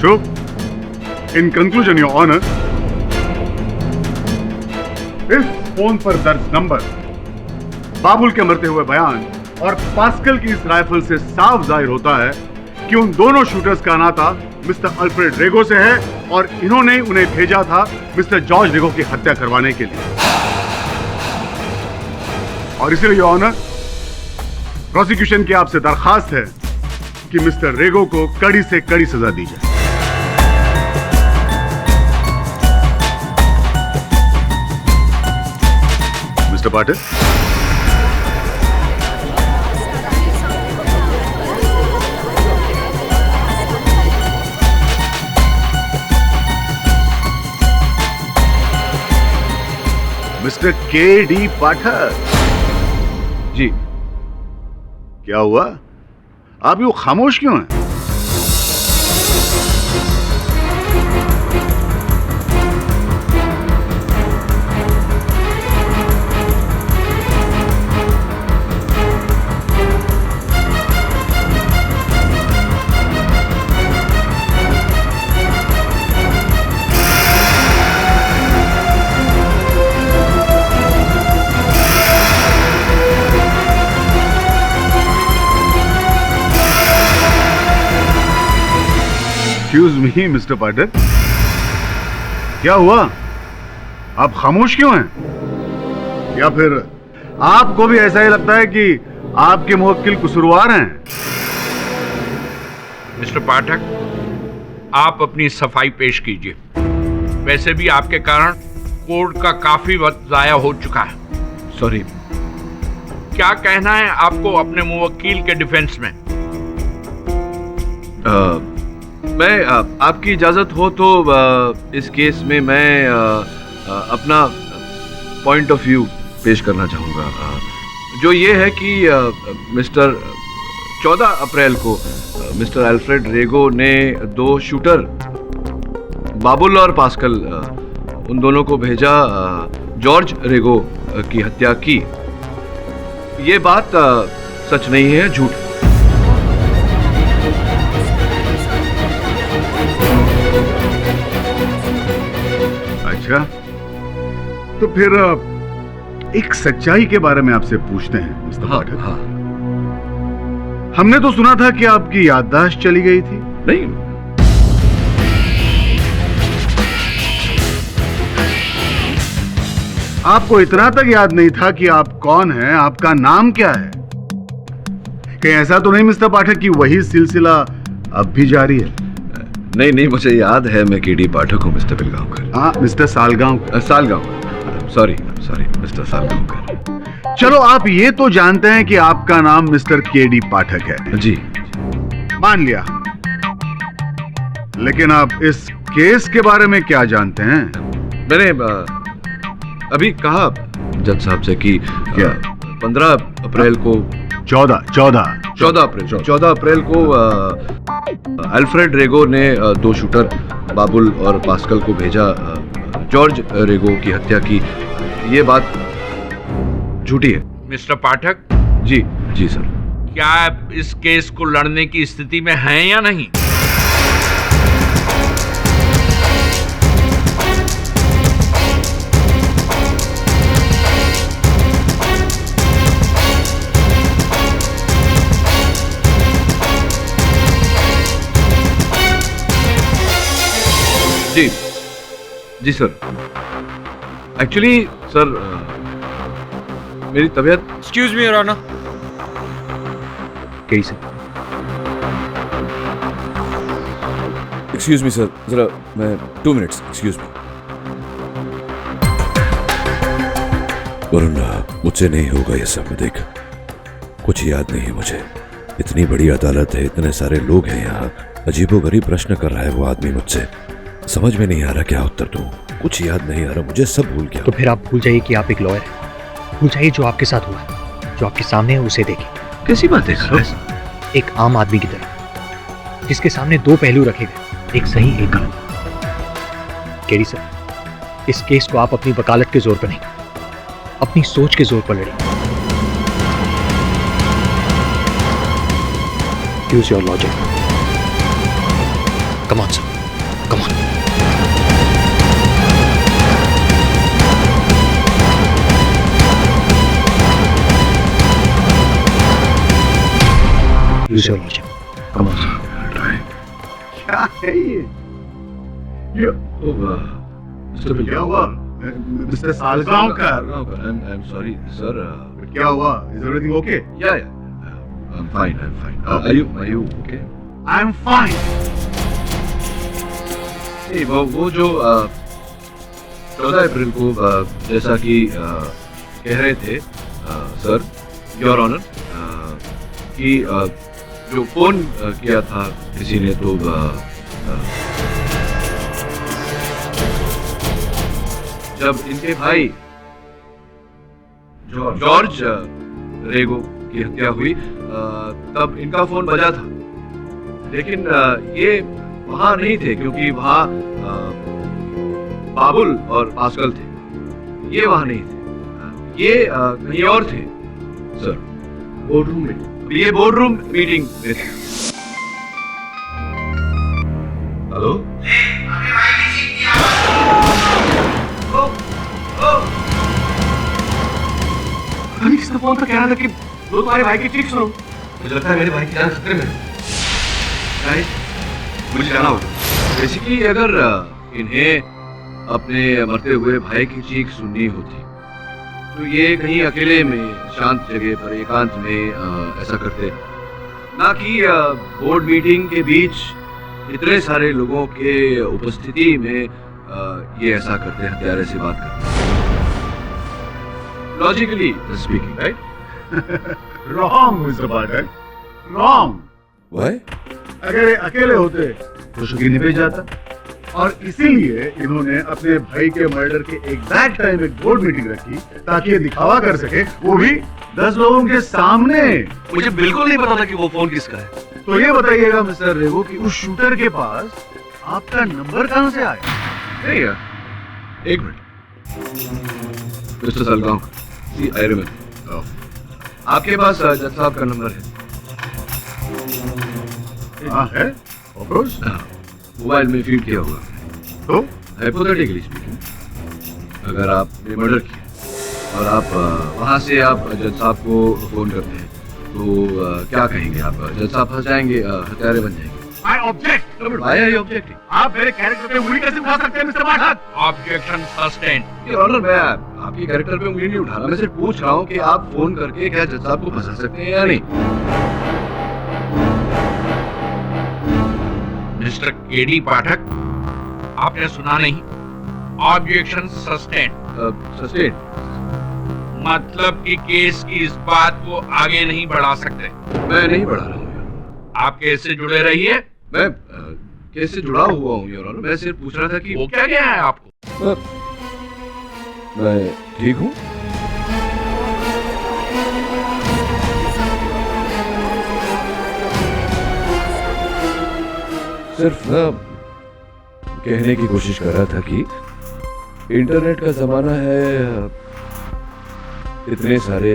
So, in conclusion, Your Honor, इस फोन पर दर्ज नंबर, बाबुल के मरते हुए बयान और पास्कल की इस राइफल से साफ जाहिर होता है कि उन दोनों शूटर्स का नाता मिस्टर अल्फ्रेड रेगो से है और इन्होंने उन्हें भेजा था मिस्टर जॉर्ज रेगो की हत्या करवाने के लिए। और इसलिए योर ऑनर, प्रोसिक्यूशन की आपसे दरखास्त है कि मिस्टर रेगो को कड़ी से कड़ी सजा दी जाए। Mister Patil, mister KD. Pathak ji. क्या हुआ? आप यूं खामोश क्यों हैं? Excuse me, मिस्टर पाठक, क्या हुआ? आप खामोश क्यों हैं? या फिर आपको भी ऐसा ही लगता है कि आपके मुवक्किल कसूरवार हैं? मिस्टर पाठक, आप अपनी सफाई पेश कीजिए। वैसे भी आपके कारण कोर्ट का काफी वक्त जाया हो चुका है। सॉरी। क्या कहना है आपको अपने मुवक्किल के डिफेंस में? मैं आपकी इजाजत हो तो इस केस में मैं अपना पॉइंट ऑफ व्यू पेश करना चाहूँगा, जो ये है कि मिस्टर 14 अप्रैल को मिस्टर अल्फ्रेड रेगो ने 2 शूटर बाबुल और पास्कल उन दोनों को भेजा जॉर्ज रेगो की हत्या की। ये बात सच नहीं है, झूठ। अच्छा, तो फिर एक सच्चाई के बारे में आपसे पूछते हैं मिस्टर पाठक। हाँ। हमने तो सुना था कि आपकी याददाश्त चली गई थी। नहीं, आपको इतना तक याद नहीं था कि आप कौन हैं, आपका नाम क्या है? कहीं ऐसा तो नहीं मिस्टर पाठक कि वही सिलसिला अब भी जारी है? नहीं, मुझे याद है, मैं के.डी. पाठक हूँ मिस्टर बिलगांवकर। हाँ, mister Salgaocar. Sorry mister Salgaocar. चलो, आप ये तो जानते हैं कि आपका नाम मिस्टर के.डी. पाठक है। जी, मान लिया। लेकिन आप इस केस के बारे में क्या जानते हैं? मैंने अभी कहा जज साहब से कि क्या? 15 अप्रैल को 14 अप्रैल को अल्फ्रेड रेगो ने 2 शूटर बाबुल और पास्कल को भेजा जॉर्ज रेगो की हत्या की। ये बात झूठी है। मिस्टर पाठक, जी सर। क्या आप इस केस को लड़ने की स्थिति में हैं या नहीं? जी सर। एक्चुअली सर मेरी तबीयत। Excuse me your honour. कैसे? एक्सक्यूज मी सर, जरा मैं 2 मिनट्स। Excuse me. वरुण, मुझसे नहीं होगा ये सब। देख, कुछ याद नहीं है मुझे। इतनी बड़ी अदालत है, इतने सारे लोग हैं यहाँ। अजीबोगरीब प्रश्न कर रहा है वो आदमी मुझसे। समझ में नहीं आ रहा क्या उत्तर दूं। कुछ याद नहीं आ रहा मुझे, सब भूल गया। तो फिर आप भूल जाइए कि आप एक लॉयर हैं। भूल जाइए जो आपके साथ हुआ है, जो आपके सामने है उसे देखें। कैसी बात है सर? एक आम आदमी की तरह, जिसके सामने 2 पहलू रखे गए, एक सही एक गलत। केडी सर, इस केस को आप अपनी वकालत के जोर पर नहीं, अपनी सोच के जोर पर लड़ें। Use your logic. Come on sir, come on. Use your logic. Come on. क्या है ये? क्या हुआ? Mister Salgaocar. I'm sorry sir. क्या हुआ? Is everything okay? Yeah. I'm fine. Are you okay? I'm fine. नहीं, वो जो 14 अप्रैल को जैसा कि कह रहे थे सर, योर ऑनर, कि जो फोन किया था किसी ने, तो जब इनके भाई जॉर्ज रेगो की हत्या हुई तब इनका फोन बजा था, लेकिन ये वहां नहीं थे क्योंकि वहां बाबुल और पास्कल थे। ये वहां नहीं थे, ये कहीं और थे सर, बोर्डरूम में। ये बोर्डरूम मीटिंग में थे। हेलो, किसने फोन पर कह रहा था कि वो तुम्हारे भाई की चीख सुनो। मुझे लगता है मेरे भाई की जान खतरे में है। मुझे जाना होगा। बेसिकली अगर इन्हें अपने मरते हुए भाई की चीख सुननी होती तो ये कहीं अकेले में शांत जगह पर एकांत में ऐसा करते, ना कि बोर्ड मीटिंग के बीच इतने सारे लोगों के उपस्थिति में ये ऐसा करते, हत्यारे से बात करते। Logically speaking, right? Wrong mister Pathak, wrong. Why? अगर ये अकेले होते तो शुकी नहीं भेज जाता, और इसीलिए इन्होंने अपने भाई के मर्डर के एग्जैक्ट टाइम एक बोर्ड मीटिंग रखी ताकि ये दिखावा कर सके, वो भी 10 लोगों के सामने। मुझे बिल्कुल नहीं पता था कि वो फोन किसका है। तो ये बताइएगा मिस्टर रेगो कि उस शूटर के पास आपका नंबर कहां से आया? नहीं यार, एक minute. Mister Salgaon, see I remember, आपके पास जज साहब का नंबर है? हाँ है, ऑफ कोर्स। मोबाइल में फीड किया हुआ। तो हाइपोथेटिकली स्पीकिंग, अगर आपने मर्डर किया और आप वहां से आप जज साहब को फोन करते हैं तो क्या कहेंगे आप? जज साहब फंस जाएंगे, हत्यारे बन जाएंगे। I object. Why are you objecting? आप मेरे कैरेक्टर पे उंगली कैसे उठा सकते हैं mister Pathak? Objection sustained. Your honour, मैं आपके कैरेक्टर पे उंगली नहीं उठा रहा, मैं सिर्फ पूछ रहा हूँ कि आप फोन करके क्या जज साहब को फंसा सकते हैं या नहीं? मिस्टर केडी पाठक, आपने सुना नहीं? Objection sustained. सस्टेन्ड मतलब कि केस की इस बात को आगे नहीं बढ़ा सकते। मैं नहीं बढ़ा रहा हूँ। आप केस से जुड़े रहिए। मैं केस से जुड़ा हुआ हूँ योर ऑनर, मैं सिर्फ पूछ रहा था कि वो क्या गया है आपको? मैं ठीक हूँ। सिर्फ ना कहने की कोशिश कर रहा था कि इंटरनेट का जमाना है, इतने सारे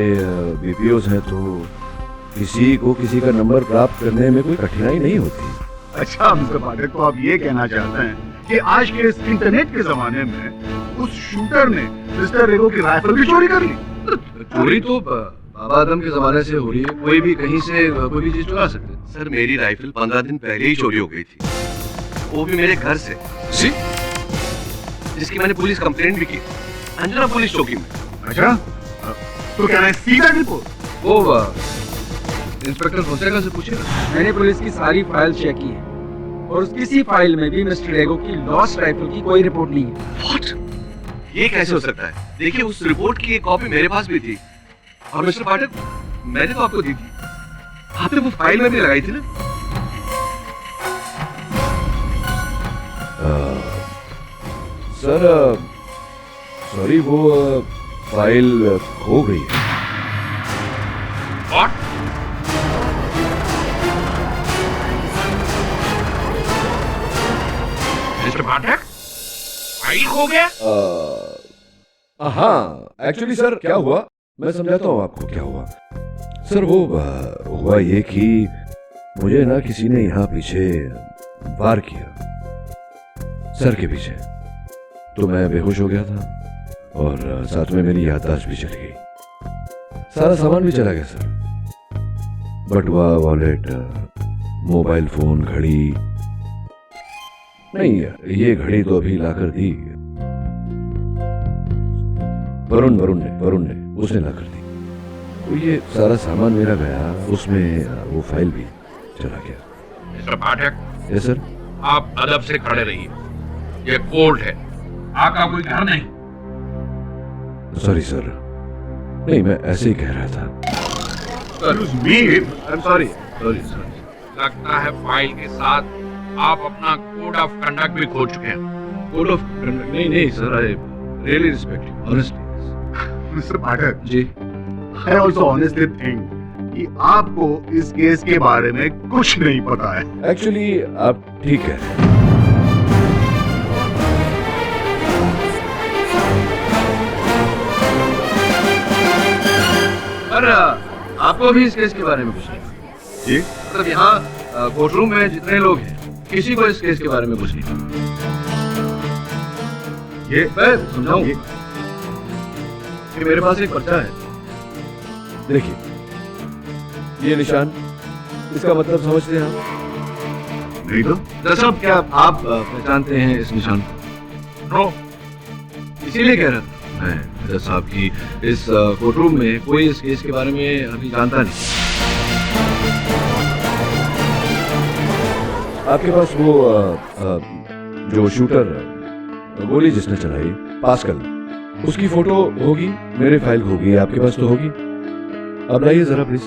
बीपीओज हैं तो किसी को किसी का नंबर प्राप्त करने में कोई कठिनाई नहीं होती। अच्छा मिस्टर पाठक, तो आप ये कहना चाहते हैं कि आज के इस इंटरनेट के जमाने में उस शूटर ने मिस्टर रेगो की राइफल भी चोरी कर ली? चोरी तो बाबा आदम के जमाने से हो रही है, कोई भी कहीं से कोई भी चीज चुरा सकते हैं। सर मेरी राइफल 15 दिन पहले ही चोरी हो गई थी, वो भी मेरे घर से, जिसकी मैंने पुलिस कंप्लेंट भी की, अंजना पुलिस चौकी में। अच्छा, तो क्या है सीधा रिपोर्ट? वो इंस्पेक्टर फोसेका से पूछे। मैंने पुलिस की सारी फाइल चेक की है और उस किसी फाइल में भी मिस्टर रेगो की लॉस्ट राइफल की कोई रिपोर्ट नहीं है। What? ये कैसे हो सकता है? देखिए उस रिपोर्ट की एक कॉपी मेरे पास भी थी और मिस्टर पाठक मैंने तो आपको दी थी, आपने वो फाइल में भी लगाई थी ना? सर सॉरी, वो फाइल खो गई है। What? मिस्टर पाठक, फाइल खो गया? हाँ एक्चुअली सर क्या हुआ, मैं समझाता हूँ आपको क्या हुआ। सर वो हुआ ये कि मुझे ना किसी ने यहाँ पीछे वार किया, सर के पीछे, तो मैं बेहोश हो गया था और साथ में मेरी याददाश्त भी चली गई, सारा सामान भी चला गया सर, बटुआ, वॉलेट, मोबाइल फोन, घड़ी। नहीं ये घड़ी तो अभी लाकर दी, वरुण ने उसने लाकर दी, तो ये सारा सामान मेरा गया, उसमें वो फाइल भी चला गया। मिस्टर पाठक। Yes sir. आप अदब से खड़े रहिए, ये कोर्ट है, आपका कोई घर नहीं। सॉरी सर, नहीं मैं ऐसे ही कह रहा था। सॉरी। लगता है फाइल के साथ आप अपना कोड ऑफ कंडक्ट भी खो चुके हैं। Code of conduct? नहीं सर, I really respect you honestly. Mister Pathak ji, I also honestly think कि आपको इस केस के बारे में कुछ नहीं पता है। एक्चुअली आप ठीक कह रहे हैं। पर आपको भी इस केस के बारे में कुछ नहीं? जी, मतलब यहाँ कोर्ट रूम में जितने लोग हैं किसी को इस केस के बारे में कुछ नहीं? ये मैं समझाऊं कि मेरे पास एक पर्चा है, देखिए ये निशान, इसका मतलब समझते हैं आप? नहीं तो दरअसल क्या आप पहचानते हैं इस निशान को? नो, इसीलिए कह रहा था मैं जज साहब की इस कोर्ट रूम में कोई इस केस के बारे में अभी जानता नहीं। आपके पास वो जो शूटर गोली जिसने चलाई, पास्कल, उसकी फोटो होगी, मेरे फाइल होगी, आपके पास तो होगी। अब लाइए जरा please.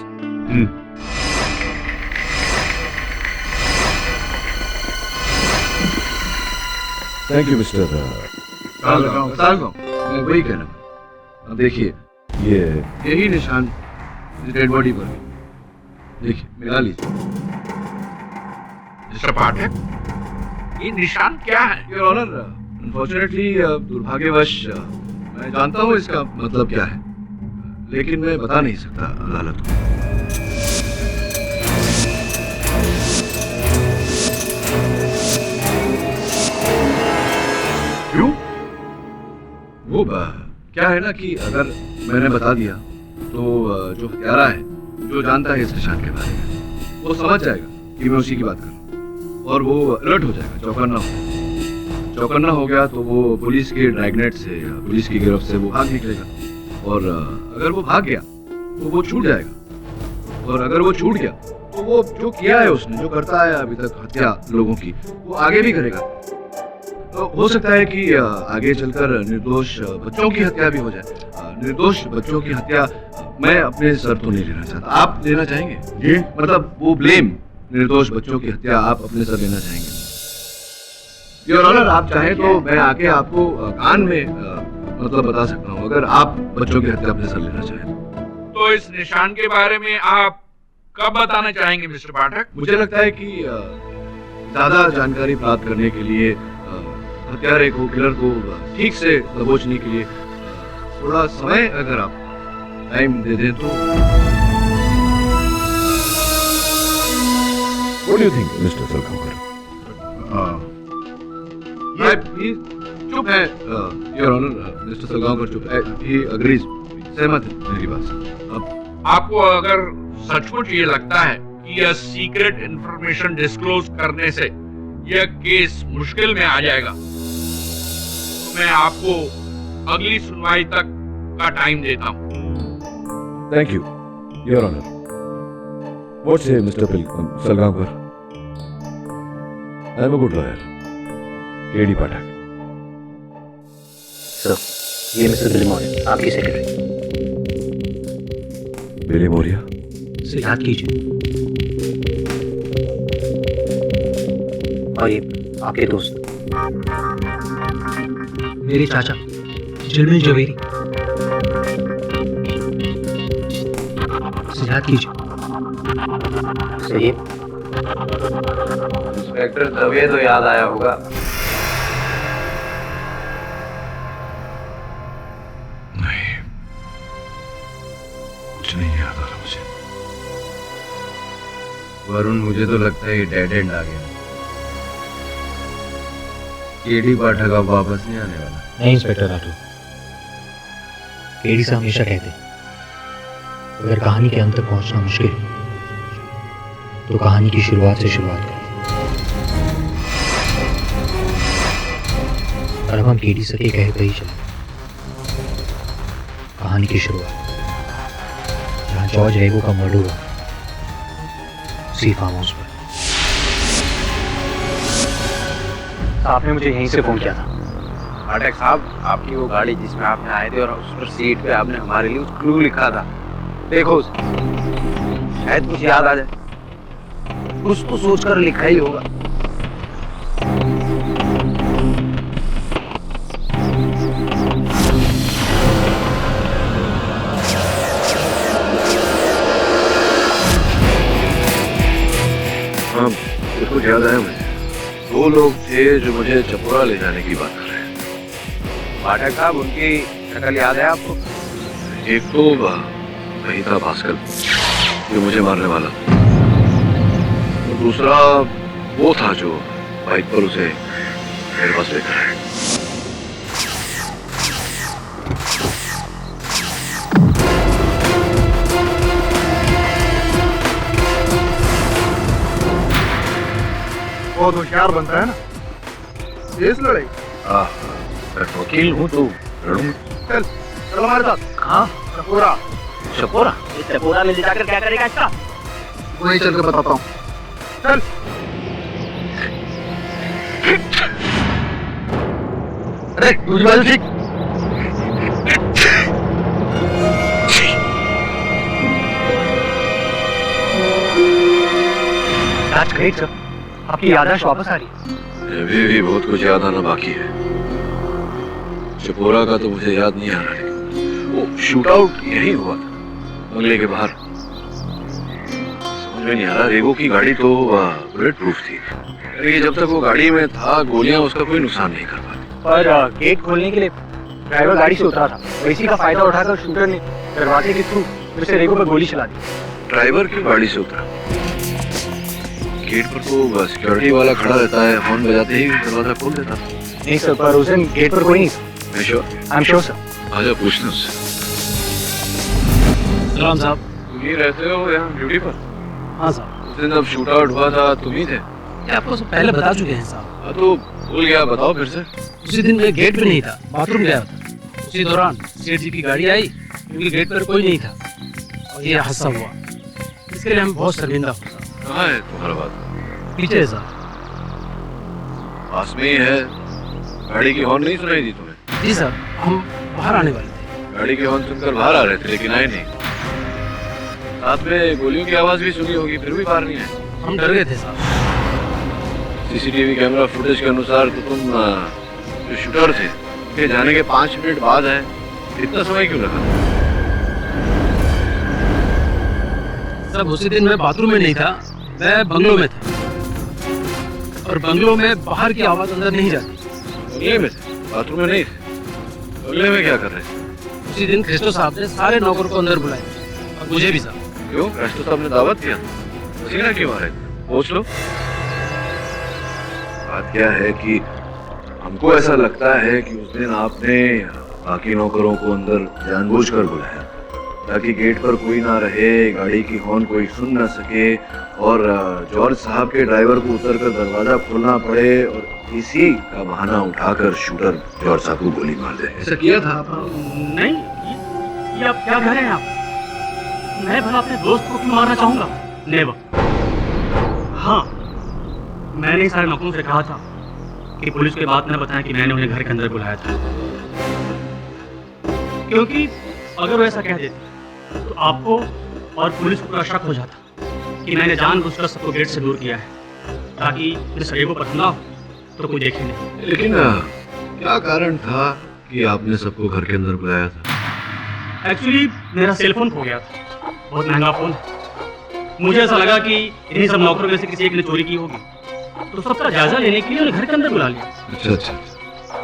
Thank you mister Salgaon, मैं वही कह रहा हूँ। अब देखिए यही निशान डेड बॉडी पर भी, देखिए मिला लीजिए। मिस्टर पाठक, ये निशान क्या है? योर ऑनर, अनफॉर्चुनेटली दुर्भाग्यवश मैं जानता हूँ इसका मतलब क्या है, लेकिन मैं बता नहीं सकता अदालत को। क्यों? वो क्या है ना कि अगर मैंने बता दिया तो जो हत्यारा है, जो जानता है इस निशान के बारे में, वो समझ जाएगा कि मैं उसी की बात कर रहा हूँ और वो अलर्ट हो जाएगा, चौकन्ना हो गया तो वो पुलिस के ड्रैगनेट से, पुलिस की गिरफ्त से वो भाग निकलेगा और अगर वो भाग गया तो वो छूट जाएगा और अगर वो छूट गया तो वो जो किया है उसने, जो करता है अभी तक हत्या लोगों की, वो आगे भी करेगा। तो हो सकता है कि आगे चलकर निर्दोष बच्चों की हत्या भी हो जाए। निर्दोष बच्चों की हत्या मैं अपने सर तो नहीं लेना चाहता, आप लेना चाहेंगे? जी, मतलब वो ब्लेम, निर्दोष बच्चों की हत्या आप अपने सर लेना चाहेंगे? योर ऑनर, आप चाहें तो मैं आके आपको कान में मतलब बता सकता हूँ अगर आप बच्चों की हत्या में हिस्सा लेना चाहें। तो इस निशान के बारे में आप कब बताना चाहेंगे मिस्टर पाठक? मुझे लगता है कि ज्यादा जानकारी प्राप्त करने के लिए हत्यारे को, किलर को ठीक से दबोचने के लिए थोड़ा समय अगर आप टाइम दे दें तो। What do you think, Mr. Salgaonkar? चुप है, Your Honor, Mr. Salgaonkar चुप है, he agrees, सहमत है मेरी बात से। अब आपको अगर सचमुच ये लगता है कि यह सीक्रेट इंफॉर्मेशन डिस्क्लोज करने से यह केस मुश्किल में आ जाएगा, तो मैं आपको अगली सुनवाई तक का टाइम देता हूँ। Thank you, Your Honor. What say Mr. Salgaonkar? I am a good lawyer. K.D. Pathak. Sir, ये मिस्टर बिली मौर्य, आपकी सेक्रेटरी। बिली मौर्य? सर, याद कीजिए। और ये आपके दोस्त, मेरे चाचा जनरल जवेरी। सर, याद कीजिए। सर, ये इंस्पेक्टर तभी तो याद आया होगा। नहीं, कुछ नहीं याद आ रहा मुझे। वरुण, मुझे तो लगता है ये डेड एंड आ गया। केडी पाठक अब वापस नहीं आने वाला। नहीं इंस्पेक्टर राठौर, केडी से हमेशा कहते अगर कहानी के अंत तक पहुंचना मुश्किल तो कहानी की शुरुआत से शुरुआत करें। और अब हम केडी से कहे पे ही चले। कहानी की शुरुआत जहाँ जॉर्ज रेगो का मर्डर हुआ, उसी फार्म हाउस पर। आपने मुझे यहीं से फोन किया था। पाठक साहब, आपकी वो गाड़ी जिसमें आपने आए थे और उस पर सीट पे आपने हमारे लिए उस क्लू लिखा था, देखो शायद कुछ याद आ जाए। कुछ तो सोचकर लिखा ही होगा। हाँ, कुछ याद आया मुझे। दो लोग थे जो मुझे चपोरा ले जाने की बात कर रहे हैं। पाठक साहब, उनकी शक्ल याद है आपको? एक तो वही था भास्कर जो मुझे मारने वाला, और दूसरा वो था जो बाइक पर उसे मेरे पास लेकर आया। बहुत होशियार बनता है ना इस लड़ाई। वकील हूँ तो लड़ूं। चल चलो हमारे साथ। कहाँ? चपोरा। चपोरा? इस चपोरा में ले जाकर क्या करेगा इसका? वहीं चल के बताता हूँ। चल। अरे दूसरी बाजू ठीक। That's great, sir. आपकी याददाश्त वापस आ रही है। अभी भी बहुत कुछ याद आना बाकी है। चपोरा का तो मुझे याद नहीं आ रहा, लेकिन वो शूट आउट यही हुआ था बंगले के बाहर। समझ में नहीं आ रहा, रेगो की गाड़ी तो बुलेट प्रूफ थी, लेकिन जब तक वो गाड़ी में था गोलियां उसका कोई नुकसान नहीं कर पाती। पर गेट खोलने के लिए ड्राइवर गाड़ी से उतरा था और इसी का फायदा उठाकर शूटर ने दरवाजे के थ्रू उसे रेगो पर गोली चला दी। ड्राइवर क्यों गाड़ी से उतरा? गेट पर तो सिक्योरिटी वाला खड़ा रहता है, फोन बजाते ही दरवाजा खोल देता। नहीं सर, पर उस दिन गेट पर कोई नहीं था। I am sure sir. आजा पूछते उससे। सलाम साहब। तुम ही रहते हो यहाँ ड्यूटी पर? हाँ साहब। उस दिन जब शूट आउट हुआ था तुम ही थे? ये आपको सब पहले बता चुके हैं साहब। हाँ तो भूल गया, बताओ फिर से। उसी दिन मैं गेट पे नहीं था, बाथरूम गया था। उसी दौरान सेठ जी की गाड़ी आई, क्योंकि गेट पर कोई नहीं था और ये हादसा हुआ। इसके लिए हम बहुत शर्मिंदा हो। कहाँ है तुम्हारा बात? पीछे है साहब। पास में ही है। गाड़ी की हॉर्न नहीं सुनाई दी तुम्हें? जी सर, हम बाहर आने वाले थे। गाड़ी की हॉर्न सुनकर बाहर आ रहे थे लेकिन आए नहीं। साथ में गोलियों की आवाज भी सुनी होगी, फिर भी बाहर नहीं आए। हम डर गए थे साहब। सीसीटीवी कैमरा फुटेज के अनुसार तो तुम जो शूटर थे के जाने के 5 मिनट बाद है, इतना समय क्यों लगा? सब उसी दिन मैं बाथरूम में नहीं था, मैं बंगलो में था। और बंगलो में बाहर की आवाज अंदर नहीं जाती। बंगले में थे, बाथरूम में नहीं थे। बंगले में क्या कर रहे थे? उसी दिन क्रिस्टो साहब ने सारे नौकर को अंदर बुलाया और मुझे भी साहब। क्यों? क्रिस्टो साहब ने दावत दिया? पसीना क्यों आ रहा है? पूछ लो। बात क्या है कि हमको ऐसा लगता है कि उस दिन आपने बाकी नौकरों को अंदर जानबूझकर बुलाया ताकि गेट पर कोई ना रहे, गाड़ी की हॉर्न कोई सुन ना सके और जॉर्ज साहब के ड्राइवर को उतरकर दरवाजा खोलना पड़े और इसी का बहाना उठाकर शूटर जॉर्ज साहब को गोली मार दे। ऐसा किया था? नहीं, ये आप क्या कह रहे हैं आप? मैं भला अपने दोस्त को क्यों मारना चाहूंगा? नेवर। हाँ, मैंने सारे नौकरों से कहा था कि पुलिस के बात न बताएं कि मैंने उन्हें घर के अंदर बुलाया था, क्योंकि अगर वो ऐसा कह देते तो आपको और पुलिस को पूरा शक हो जाता कि मैंने जानबूझकर सबको गेट से दूर किया है ताकि मिस्टर रेगो पर हमला हो तो कोई देखे नहीं। लेकिन क्या कारण था कि आपने सबको घर के अंदर बुलाया था? एक्चुअली मेरा सेल फोन खो गया था, बहुत महंगा फोन। मुझे ऐसा लगा कि इन्हीं सब नौकरों में से किसी एक ने चोरी की होगी, तो सबका जायजा लेने के लिए उन्हें घर के अंदर बुला लिया। अच्छा अच्छा,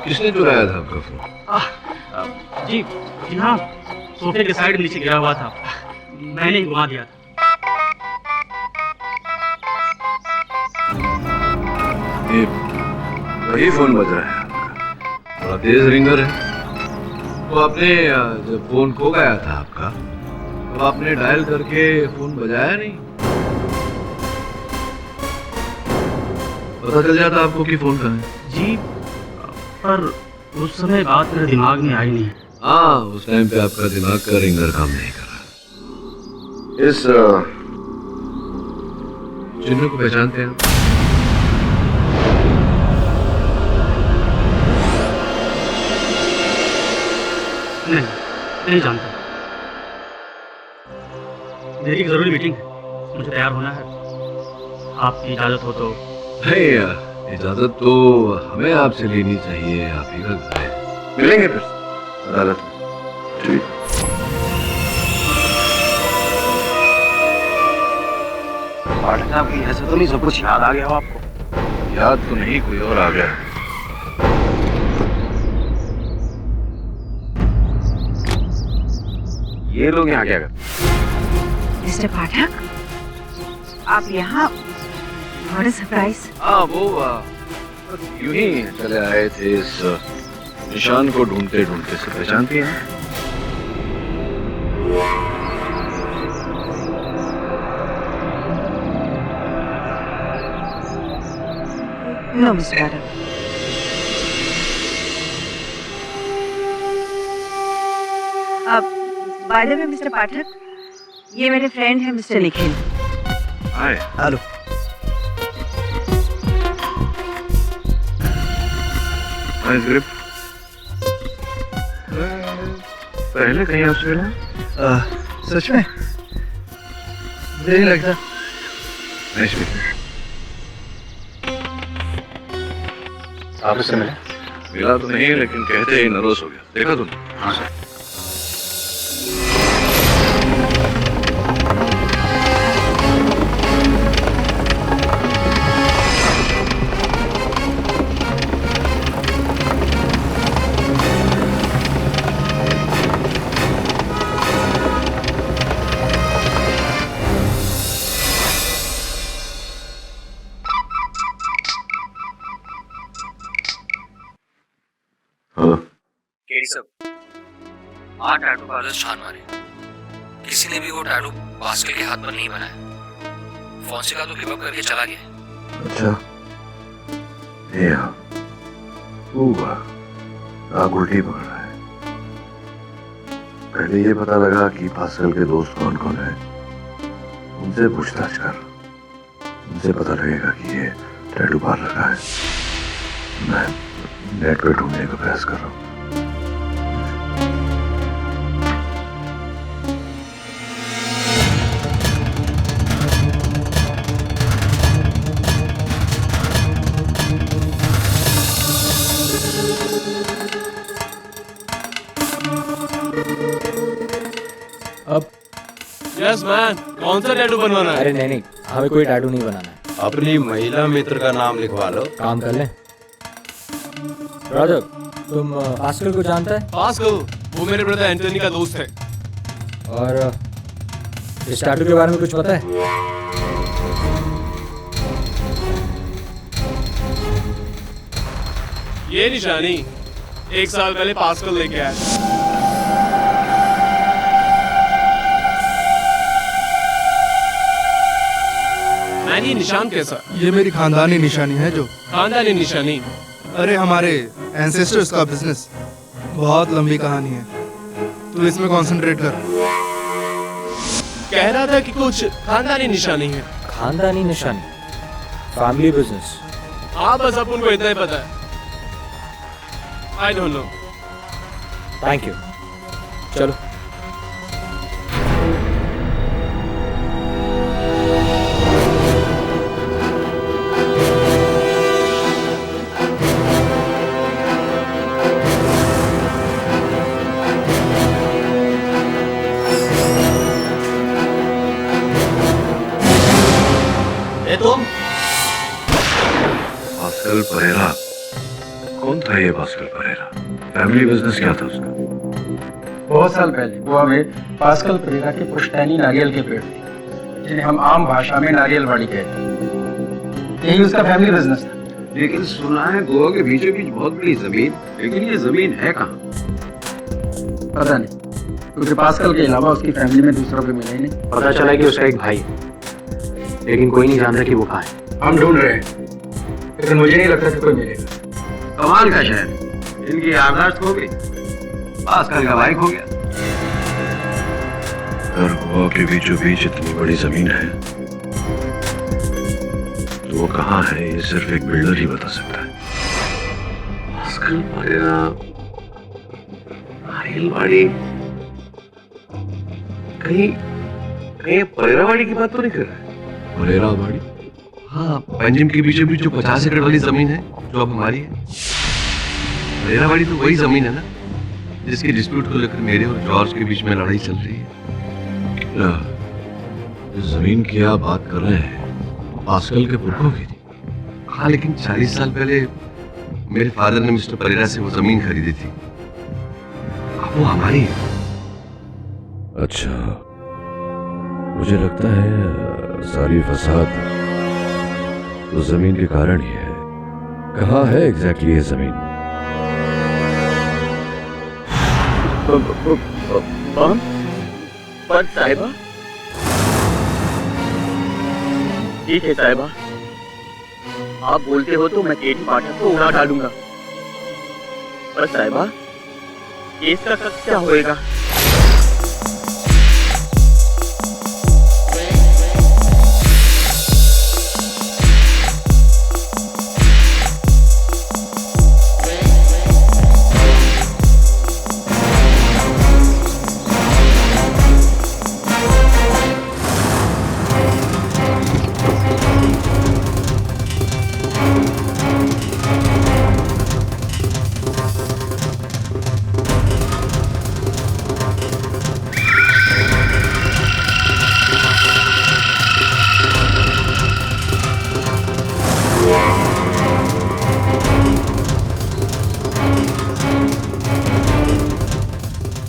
किसने चुराया था आपका फोन? जी हाँ, सोफे के साइड नीचे गिरा हुआ था, मैंने ही घुमा दिया था। ये वही फोन बज रहा है आपका, बड़ा तेज रिंगर है। तो आपने जब फोन खो गया था आपका तो आपने डायल करके फोन बजाया नहीं? पता चल जाता आपको कि फोन कहाँ है। जी, पर उस समय बात मेरे दिमाग में आई नहीं। हाँ, उस टाइम पे आपका दिमाग का रिंगर काम नहीं कर रहा। इस चिन्ह को पहचानते हैं? नहीं जानता। मेरी एक जरूरी मीटिंग है, मुझे तैयार होना है। आपकी इजाजत हो तो? नहीं, इजाजत तो हमें आपसे लेनी चाहिए, आप ही का घर है। मिलेंगे फिर अदालत में। ठीक। पाठक साहब की ऐसा तो नहीं सब कुछ याद आ गया हो आपको? याद तो नहीं, कोई और आ गया। ये लोग यहाँ क्या करते? मिस्टर पाठक, आप यहाँ? What a surprise. हाँ, वो यूं ही चले आए थे इस निशान को ढूंढते ढूंढते। से पहचानती हैं? नो मिस्टर पाठक। अब बाय द वे मिस्टर पाठक, ये मेरे फ्रेंड हैं मिस्टर निखिल। हाय। हेलो। Nice grip. पहले कहीं आपसे मिला? सच में? मुझे नहीं लगता। Nice meeting. आप उससे मिले? मिला तो नहीं, लेकिन कहते ही नर्वस हो गया। देखा तुमने? हाँ सर। आठ टैटू पार्लर्स छान मारे, किसी ने भी वो टैटू पास्कल के हाथ पर नहीं बनाया। फॉन्सेका तो गिव अप करके चला गया। अच्छा, ये आग उल्टी पकड़ रहा है। पहले ये पता लगा कि पास्कल के दोस्त कौन कौन है, उनसे पूछताछ कर, उनसे पता लगेगा कि ये टैटू पार्लर का है। मैं नेट पे ढूंढने का प्रयास कर रहा हूँ। यस मैन, कौन सा टैटू बनवाना है? अरे नहीं, हमें कोई टैटू नहीं बनाना है। अपनी महिला मित्र का नाम लिखवा लो। काम कर लें। राजब, तुम पास्कल को जानता है? पास्कल, वो मेरे ब्रदर एंटनी का दोस्त है। और इस टैटू के बारे में कुछ पता है? ये निशानी 1 साल पहले पास्कल लेके आया। मैन, ये निशान कैसा? ये मेरी खानदानी निशानी है। जो खानदानी निशानी? अरे हमारे एंसेस्टर्स का बिजनेस, बहुत लंबी कहानी है, तू इसमें कंसंट्रेट कर। कह रहा था कि कुछ खानदानी निशानी है। खानदानी निशानी? Family business? हाँ, बस अपन को इतना ही पता है। I don't know. Thank you. चलो। तुम? पास्कल परेरा? कौन था ये पास्कल परेरा? फैमिली बिजनेस क्या था उसका? बहुत साल पहले गोवा में पास्कल परेरा के पुश्तैनी नारियल के पेड़ थे, जिन्हें हम आम भाषा में नारियलवाड़ी कहते हैं। यही उसका फैमिली बिजनेस था। लेकिन सुना है गोवा के बीचों बीच बहुत बड़ी जमीन, लेकिन ये जमीन है कहाँ? पता नहीं, क्योंकि पास्कल के अलावा उसकी फैमिली में दूसरा कोई मिला ही नहीं। पता चला कि उसका एक भाई है, लेकिन कोई नहीं जानता कि वो कहाँ है। हम ढूंढ रहे हैं, लेकिन मुझे नहीं लगता कि कोई मिलेगा। कमाल का शहर, इनकी याददाश्त खो गई, पास्कल का भाई खो गया। अगर गोवा के बीचों बीच इतनी बड़ी जमीन है तो वो कहाँ है, ये सिर्फ एक बिल्डर ही बता सकता है। पास्कल परेरा, नारियलवाड़ी, कहीं परेरावाड़ी की बात तो नहीं कर रहा है? परेरावाड़ी? हाँ, पंजिम के बीचों बीच जो 50 एकड़ वाली जमीन है जो अब हमारी है। परेरावाड़ी तो वही जमीन है ना जिसके डिस्प्यूट को लेकर मेरे और जॉर्ज के बीच में लड़ाई चल रही है। इस जमीन की आप बात कर रहे हैं, पास्कल के पुरखों की थी। हाँ, लेकिन 40 साल पहले मेरे फादर ने मिस्टर परेरा से वो जमीन खरीदी थी, अब वो हमारी है। अच्छा, मुझे लगता है सारी फसाद तो जमीन के कारण ही है। कहाँ है एग्जैक्टली ये जमीन? पर साहिबा, ठीक है साहिबा, आप बोलते हो तो मैं केटी पाठक को उड़ा डालूंगा। पर साहिबा, केस का क्या होएगा?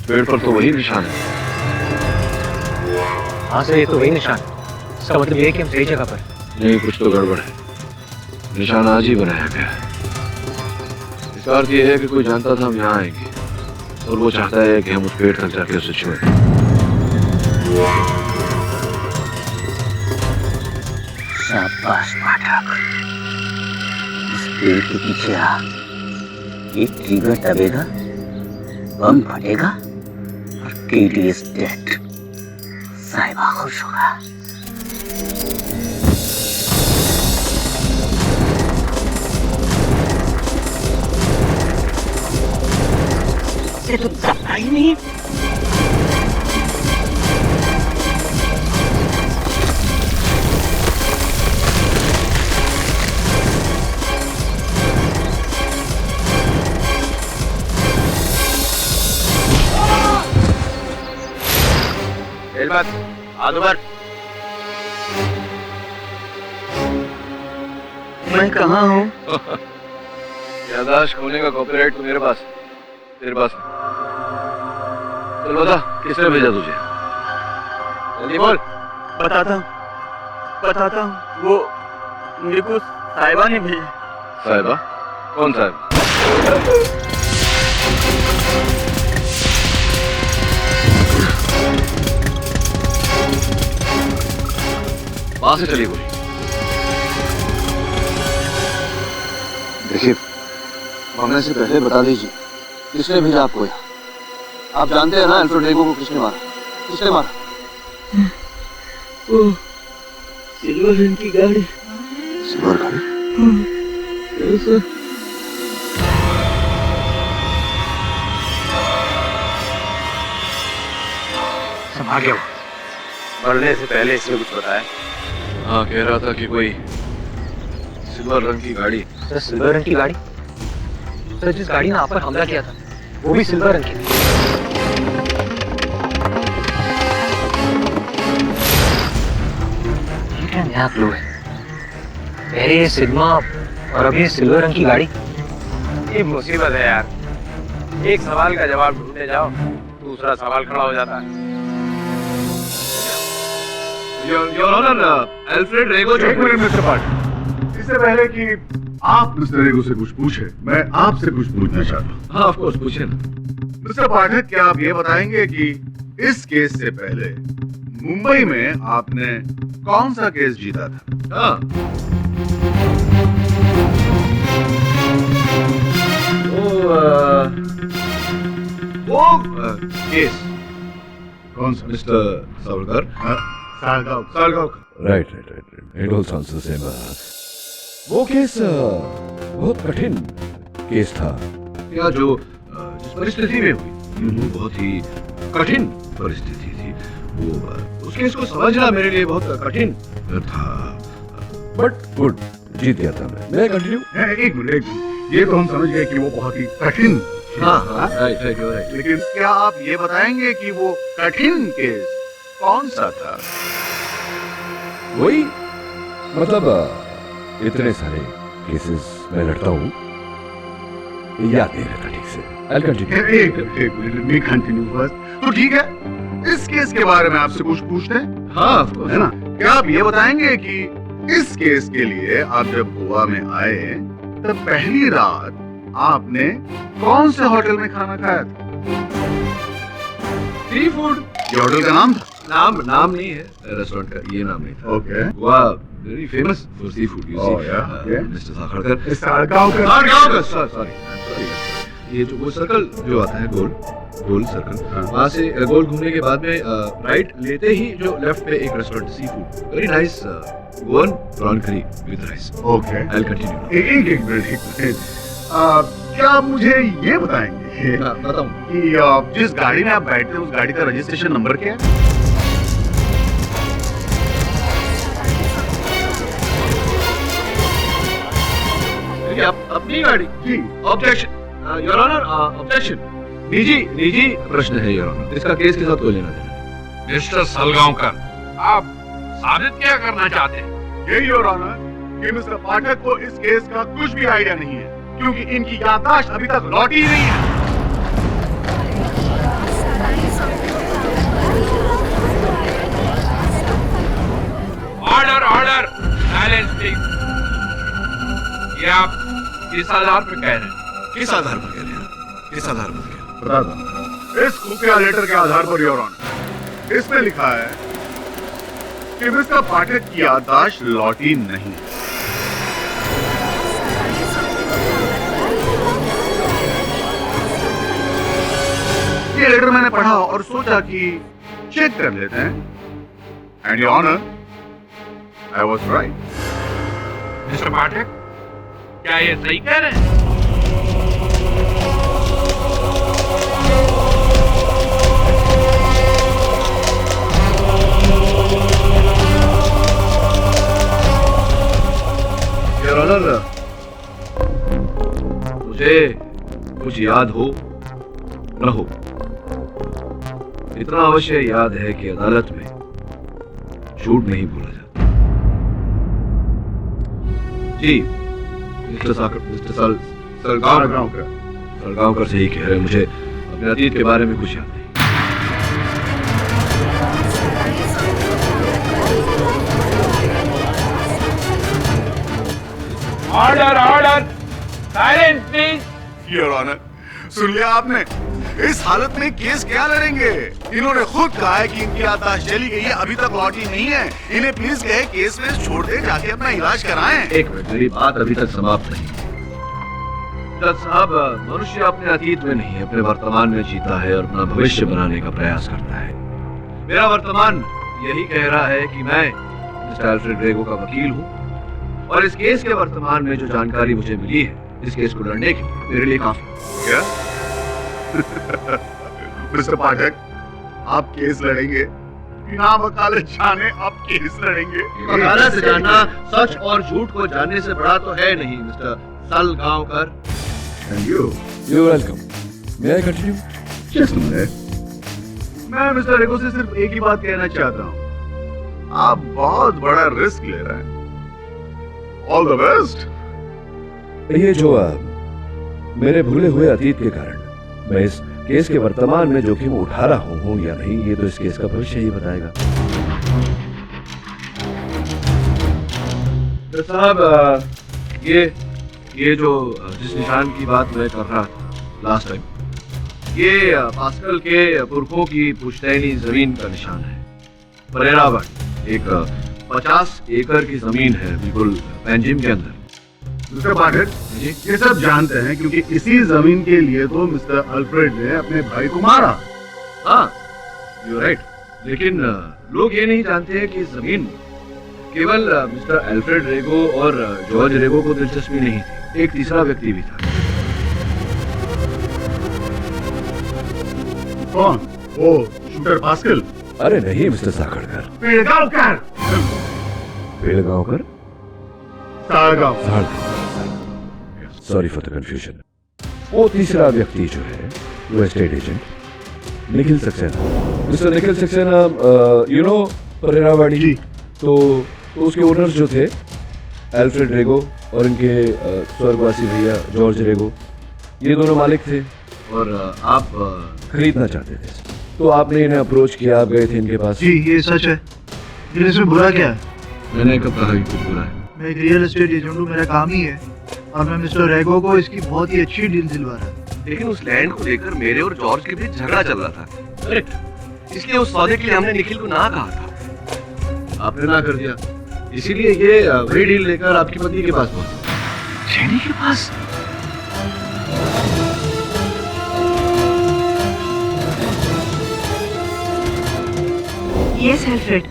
पेड़ पर तो वही निशान है। हाँ सर, ये तो वही निशान है। इसका मतलब ये कि हम सही जगह पर। नहीं, कुछ तो गड़बड़ है। निशान आज ही बनाया गया है। इसका अर्थ ये है कि कोई जानता था हम यहाँ आएंगे और वो चाहता है कि हम उस पेड़ तक जाके उसे छुएं। शाबाश पाठक, इस पेड़ के पीछे आ, एक ट्रिगर दबेगा, बम फटेगा और केटी इज डेड। साहिबा खुश होगा। ये तो जाता ही नहीं। एलबत, हाथ ऊपर। मैं कहाँ हूँ? याददाश्त खोने का कॉपीराइट तो मेरे पास, तेरे पास। चल बता, किसने भेजा तुझे? जल्दी बोल। बताता हूँ, वो मेरे को साहिबा ने भेजा। साहिबा? कौन साहिबा? वहां से चली गोली। देखिए, मरने से पहले बता दीजिए किसने भेजा आपको यहाँ? आप जानते हैं ना अल्फ्रेड रेगो को किसने मारा? किसने मारा? वो सिल्वर रंग की गाड़ी। सिल्वर गाड़ी? संभाल गया। मरने से पहले इसने कुछ बताया? हाँ, कह रहा था कि कोई सिल्वर रंग की गाड़ी। सर, सिल्वर रंग की गाड़ी? सर, जिस गाड़ी ने आप पर हमला किया था वो भी सिल्वर रंग की थी। ये क्या नया क्लू है? पहले ये सिग्मा और अभी ये सिल्वर रंग की गाड़ी। ये मुसीबत है यार, एक सवाल का जवाब ढूंढने जाओ, दूसरा सवाल खड़ा हो जाता है। योर ऑनर, अल्फ्रेड रेगो। एक मिनट मिस्टर पार्ट, इससे पहले कि आप मिस्टर रेगो से कुछ पूछे, मैं आपसे कुछ पूछना चाहता हूँ। हाँ, ऑफ कोर्स, पूछिए ना। मिस्टर पाठक, क्या आप ये बताएंगे कि इस केस से पहले मुंबई में आपने कौन सा केस जीता था? हाँ, वो केस कौन सा? Mister Savarkar. Salgaon. Right. It all sounds the same. वो केस बहुत कठिन केस था। क्या जो जिस परिस्थिति में हुई, बहुत ही कठिन परिस्थिति थी। वो उस केस को समझना मेरे लिए बहुत कठिन था। बट गुड, जीत गया था मैं कंटिन्यू। एक मिनट, ये तो हम समझ गए कि वो बहुत ही कठिन। हाँ, राइट, लेकिन क्या आप ये बताएंगे कि वो कठिन केस कौन सा था? वही, मतलब इतने सारे केसेस मैं लड़ता हूँ, याद नहीं रहता ठीक से। I'll continue. एक मिनट कंटिन्यू फर्स्ट। तो ठीक है, इस केस के बारे में आपसे कुछ पूछते हैं? हाँ, है ना? क्या आप ये बताएंगे कि इस केस के लिए आप जब गोवा में आए तब पहली रात आपने कौन से होटल में खाना खाया था? Sea food. ये होटल का नाम था? नाम नहीं है रेस्टोरेंट का, ये नाम नहीं था। Okay. Goa very famous for sea food, you see. Mister Sakhadkar. Salgaon. Sorry, ये जो वो सर्कल जो आता है, गोल सर्कल, वहाँ से गोल घूमने के बाद में राइट लेते ही जो लेफ्ट पे एक restaurant, sea food, very nice Goan prawn curry with rice. Okay, I will continue. एक मिनट। क्या आप मुझे ये बताएंगे बताऊं कि जिस गाड़ी में आप बैठते हैं उस गाड़ी का रजिस्ट्रेशन नंबर क्या है? अपनी गाड़ी जी। Objection your honour, objection. निजी प्रश्न है योर ऑनर, इसका केस के साथ कोई लेना देना। मिस्टर सलगांवकर, आप साबित क्या करना चाहते हैं? यही योर ऑनर कि मिस्टर पाठक को इस केस का कुछ भी आइडिया नहीं है, क्योंकि इनकी याददाश्त अभी तक लौटी ही नहीं है। Order, silence please. ये आप किस आधार पर कह रहे हैं? किस आधार पर कह रहे हैं? बताता हूं। इस खुफिया लेटर के आधार पर योर ऑनर, इसमें लिखा है कि मिस्टर पाठक की याददाश्त लौटी नहीं। ये लेटर मैंने पढ़ा और सोचा कि चेक कर लेते हैं। And your honour, I was right. Mister Pathak, क्या ये सही कह रहे हैं? योर ऑनर, मुझे कुछ याद हो न हो, इतना अवश्य याद है कि अदालत में झूठ नहीं बोला जाता। जी मिस्टर सलगांवकर सही कह रहे हैं, मुझे अपने अतीत के बारे में कुछ याद नहीं। Order order, silence please. Your honour, सुन लिया आपने? इस हालत में केस क्या लड़ेंगे? इन्होंने खुद कहा है कि इनकी याददाश्त चली गई है, अभी तक लौटी नहीं है। इन्हें प्लीज कहे केस में छोड़ दे, जाके अपना इलाज कराएं। एक मिनट, मेरी बात अभी तक समाप्त नहीं। जज साहब, मनुष्य अपने अतीत में नहीं, अपने वर्तमान में जीता है और अपना भविष्य बनाने का प्रयास करता है। मेरा वर्तमान यही कह रहा है कि मैं मिस्टर अल्फ्रेड रेगो का वकील हूँ और इस केस के वर्तमान में जो जानकारी मुझे मिली है, इस केस को लड़ने के लिए मेरे लिए काफी। क्या? मिस्टर पाठक, आप केस लड़ेंगे? बिना वकालत जाने आप केस लड़ेंगे? वकालत से जानना सच और झूठ को जानने से बड़ा तो है नहीं mister Salgaonkar. Thank you. You're welcome. May I continue? Just a minute. मैं मिस्टर रेगो से सिर्फ एक ही बात कहना चाहता हूँ, आप बहुत बड़ा रिस्क ले रहे हैं। All the best. ये जो मेरे भूले हुए अतीत के कारण मैं इस केस के वर्तमान में जोखिम उठा रहा हूँ या नहीं, ये तो इस केस का भविष्य ही बताएगा। तो साहब, ये जो जिस निशान की बात मैं कर रहा था लास्ट टाइम, ये पास्कल के पुरखों की पुश्तैनी जमीन का निशान है। परेरावट एक 50 एकड़ की जमीन है, बिल्कुल पेंजिम के अंदर। मिस्टर पाठक, ये सब जानते हैं क्योंकि इसी जमीन के लिए तो मिस्टर अल्फ्रेड ने अपने भाई को मारा। हाँ, यू राइट। लेकिन लोग ये नहीं जानते हैं कि जमीन केवल मिस्टर अल्फ्रेड रेगो और जॉर्ज रेगो को दिलचस्पी नहीं थी, एक तीसरा व्यक्ति भी था। कौन? वो शूटर पास्कल? अरे नहीं mister Sakhadkar. Pedgaonkar. Pedgaonkar? Sadgaon. Sorry for the confusion. वो तीसरा व्यक्ति जो है वो estate agent Nikhil Saxena. Mister Nikhil Saxena, you know Pererawadi. तो उसके ओनर्स जो थे अल्फ्रेड रेगो और इनके स्वर्गवासी भैया जॉर्ज रेगो, ये दोनों मालिक थे और आप खरीदना चाहते थे। तो आपने इन्हें अप्रोच किया, आप गए थे इनके पास। जी ये सच है। इसमें बुरा क्या है? मैंने कब कहा कि कुछ बुरा है? मैं एक रियल एस्टेट एजेंट हूँ, मेरा काम ही है और मैं मिस्टर रेगो को इसकी बहुत ही अच्छी डील दिलवा रहा था। लेकिन उस लैंड को लेकर मेरे और जॉर्ज के बीच झगड़ा चल रहा था। करेक्ट। इसलिए उस सौदे के लिए हमने निखिल को ना कहा था, आपने ना कर दिया। इसीलिए ये वही डील लेकर आपकी पत्नी के पास पहुंचा। जेनी के पास? यस अल्फ्रेड,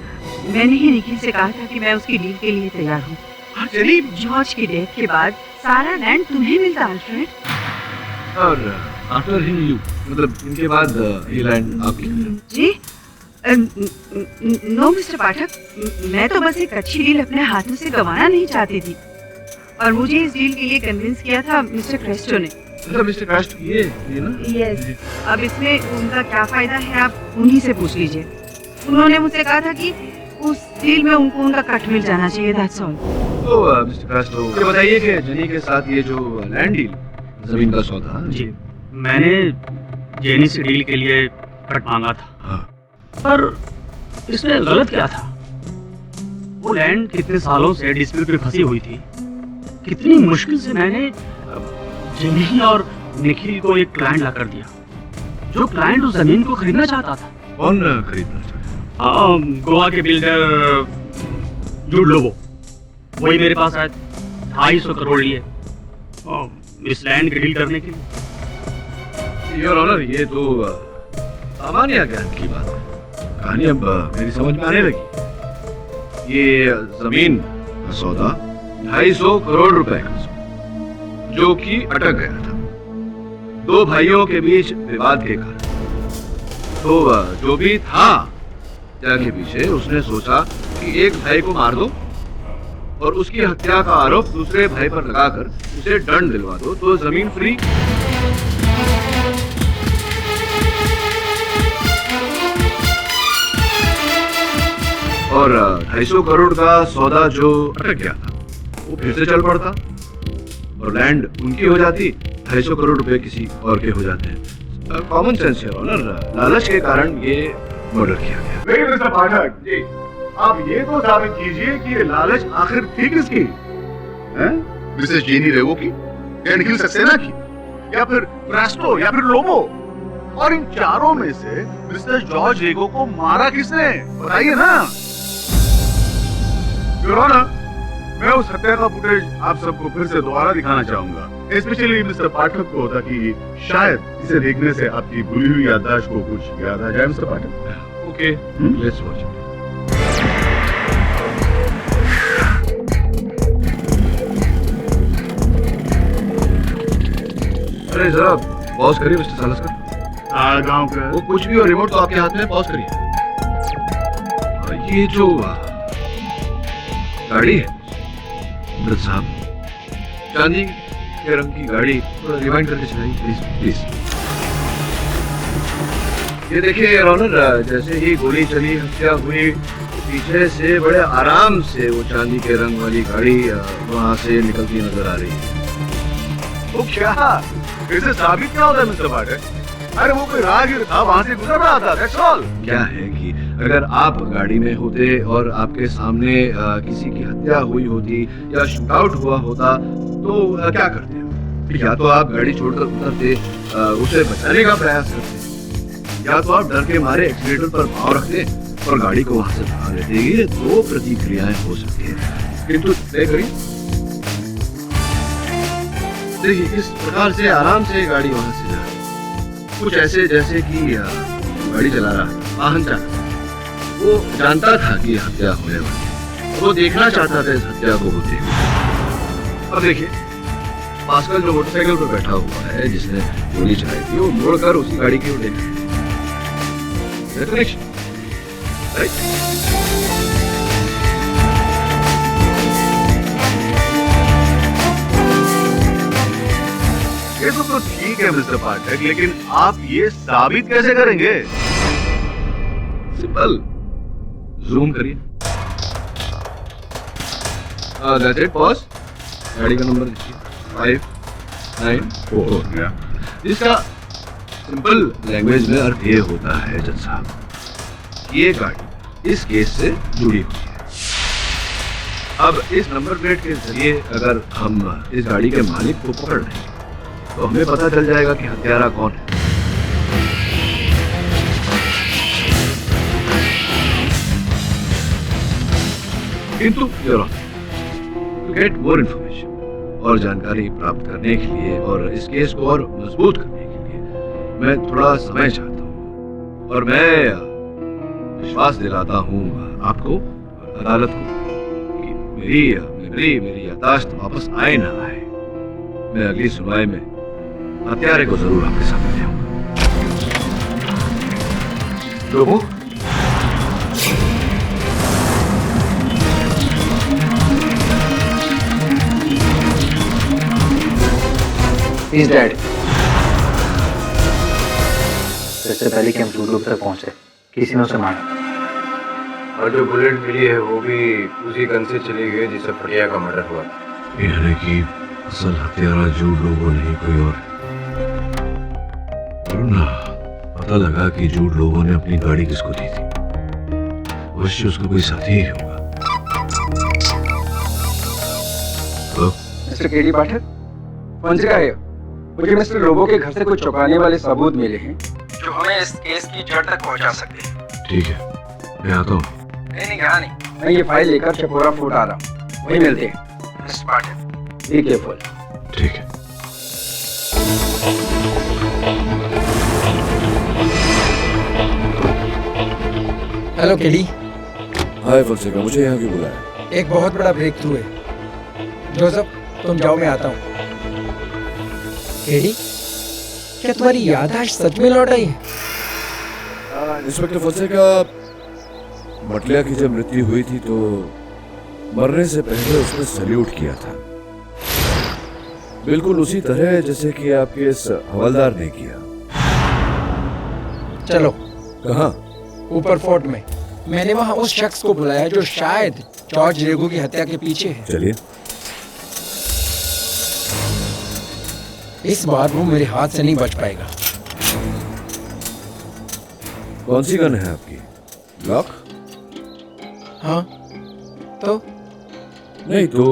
मैंने ही निखिल से कहा था कि मैं उसकी डील के लिए तैयार हूँ। जॉर्ज की डेथ के बाद सारा लैंड तुम्हें मिलता अल्फ्रेड। और आफ्टर हिम यू, मतलब इनके बाद ये लैंड आपकी। जी नो मिस्टर पाठक, मैं तो बस एक अच्छी डील अपने हाथों से गंवाना नहीं चाहती थी और मुझे इस डील के लिए कन्विंस किया था मिस्टर क्रेस्टो ने। मिस्टर क्रेस्टो, ये ना? यस। अब इसमें उनका क्या फायदा है आप उन्हीं से पूछ लीजिए। उन्होंने मुझसे कहा था कि उस डील में उनको उनका कट मिल जाना चाहिए, दैट्स ऑल। तो मिस्टर क्रेस्टो, ये बताइए कि जेनी के साथ ये जो लैंड डील, जमीन का सौदा। जी, मैंने जेनी से डील के लिए कट मांगा था। हाँ। पर इसमें गलत क्या था? वो लैंड कितने सालों से डिस्प्यूट में फंसी हुई थी। कितनी मुश्किल से मैंने जेनी और निखिल को एक क्लाइंट ला कर दिया, जो क्लाइंट उस जमीन को खरीदना चाहता था। कौन खरीदना चाहता? गोवा के बिल्डर जूड लोबो, वही मेरे पास आए 250 करोड़ लिए इस लैंड की डील करने के लिए। योर ऑनर, ये तो सामान्य ज्ञान की बात है। कहानी अब मेरी समझ में आने लगी। ये जमीन का सौदा 250 करोड़ रुपए का, जो कि अटक गया था दो भाइयों के बीच विवाद के कारण। तो जो भी था के पीछे, उसने सोचा कि एक भाई को मार दो और उसकी हत्या का आरोप दूसरे भाई पर लगाकर उसे दंड दिलवा दो, तो जमीन फ्री। और 250 करोड़ का सौदा जो अटक गया था वो फिर से चल पड़ता और लैंड उनकी हो जाती, 250 करोड़ रुपए किसी और के हो जाते हैं। कॉमन सेंस है ऑनर, लालच के कारण ये मर्डर किया गया। लेकिन मिस्टर पाठक जी, आप ये तो साबित कीजिए कि ये लालच आखिर थी किसकी? मिसेस जेनी रेगो की या निखिल सक्सेना की या फिर ब्रास्टो या फिर लोबो? और इन चारों में से मिस्टर जॉर्ज रेगो को मारा किसने? बताइए ना। योर ऑनर, मैं उस हत्या का फुटेज आप सबको फिर से दोबारा दिखाना चाहूंगा, स्पेशली मिस्टर पाठक को, ताकि शायद इसे देखने से आपकी भूली हुई याददाश्त को कुछ याद आ जाए। Mister Pathak, okay, let's watch it. अरे जरा पॉज करिए मिस्टर सालस्कर। गांव का वो कुछ भी हो, रिमोट तो आपके हाथ में, पॉज करिए। ये जो गाड़ी है अमृत साहब, चांदी के रंग की गाड़ी, थोड़ा रिवाइंड करके चलाइए प्लीज प्लीज। ये देखिए योर ऑनर, जैसे ही गोली चली, हत्या हुई, पीछे से बड़े आराम से वो चांदी के रंग वाली गाड़ी वहां से निकलती नजर आ रही है। वो क्या, इसे साबित क्या होता है मिस्टर पाठक? अरे वो कोई राहगीर था, वहां से गुजर रहा था, दैट्स ऑल। क्या है कि अगर आप गाड़ी में होते और आपके सामने किसी की हत्या हुई होती या शूट आउट हुआ होता तो क्या करते? या तो आप गाड़ी छोड़कर उतरते, उसे बचाने का प्रयास करते, या तो आप डर के मारे एक्सीलेटर पर पांव रखते और गाड़ी को वहां से भगा लेते। ये दो प्रतिक्रियाएं हो सकती है, किंतु तय करिए, देखिए इस प्रकार से आराम से गाड़ी वहां से जा, कुछ ऐसे जैसे कि गाड़ी चला रहा, वाहन चालक वो जानता था कि हत्या होने वाली है, वो देखना चाहता था इस हत्या को होते हुए। अब देखिए पास्कल जो मोटरसाइकिल पर बैठा हुआ है, जिसने गोली चलाई थी, वो मुड़कर उसी गाड़ी की ओर देखा, राइट? ये सब तो ठीक है मिस्टर पाठक, लेकिन आप ये साबित कैसे करेंगे? सिंपल, जूम करिए। That's it, pause. गाड़ी का नंबर देखिए, 594। इसका सिंपल लैंग्वेज में अर्थ ये होता है जज साहब, ये गाड़ी इस केस से जुड़ी हुई है। अब इस नंबर प्लेट के जरिए अगर हम इस गाड़ी के मालिक को पकड़ लेंगे तो हमें पता चल जाएगा कि हत्यारा कौन है। किंतु टू गेट मोर इन्फॉर्मेशन और जानकारी प्राप्त करने के लिए और इस केस को और मजबूत करने के लिए मैं थोड़ा समय चाहता हूँ, और मैं विश्वास दिलाता हूँ आपको, अदालत को, कि मेरी याददाश्त वापस आए ना आए, मैं अगली सुनवाई में हत्यारे को जरूर आपके सामने ले आऊंगा। लोगों, He's dead. इससे पहले कि हम जूडो तक पहुंचे, किसी ने उसे मारा। और जो बुलेट मिली है वो भी उसी गन से चली गई जिससे फटिया का मर्डर हुआ। यानी कि असल हत्यारा जूड लोगों नहीं कोई और। ना पता लगा कि जूड लोगों ने अपनी गाड़ी किसको दी थी, अवश्य उसका कोई साथी ही होगा। तो मिस्टर केडी पाठक, पंचका है। मुझे मिस्टर लोबो के घर से कुछ चौंकाने वाले सबूत मिले हैं जो हमें इस केस की जड़ तक पहुंचा सकते हैं। ठीक है, मैं आता हूँ। नहीं, कहा नहीं, मैं ये फाइल लेकर चपोरा फूट आ रहा हूँ, वही मिलते हैं। Mister Pathak, be careful. ठीक है। Hello KD. हाय फॉन्सेका, मुझे यहाँ क्यों बुलाया? एक बहुत बड़ा ब्रेक थ्रू है। जोसेफ, तुम जाओ, मैं आता हूँ। केडी, क्या तुम्हारी याददाश्त सच में लौट आई है? इंस्पेक्टर फॉन्सेका, मटलिया की जब मृत्यु हुई थी तो मरने से पहले उसने सल्यूट किया था, बिल्कुल उसी तरह जैसे कि आपके इस हवलदार ने किया। चलो। कहाँ? ऊपर फोर्ट में। मैंने वहाँ उस शख्स को बुलाया जो शायद जॉर्ज रेगो की हत्या के पीछे है। चलिए। इस बार वो मेरे हाथ से नहीं बच पाएगा। कौन सी गन है आपकी? ग्लॉक? हाँ तो नहीं तो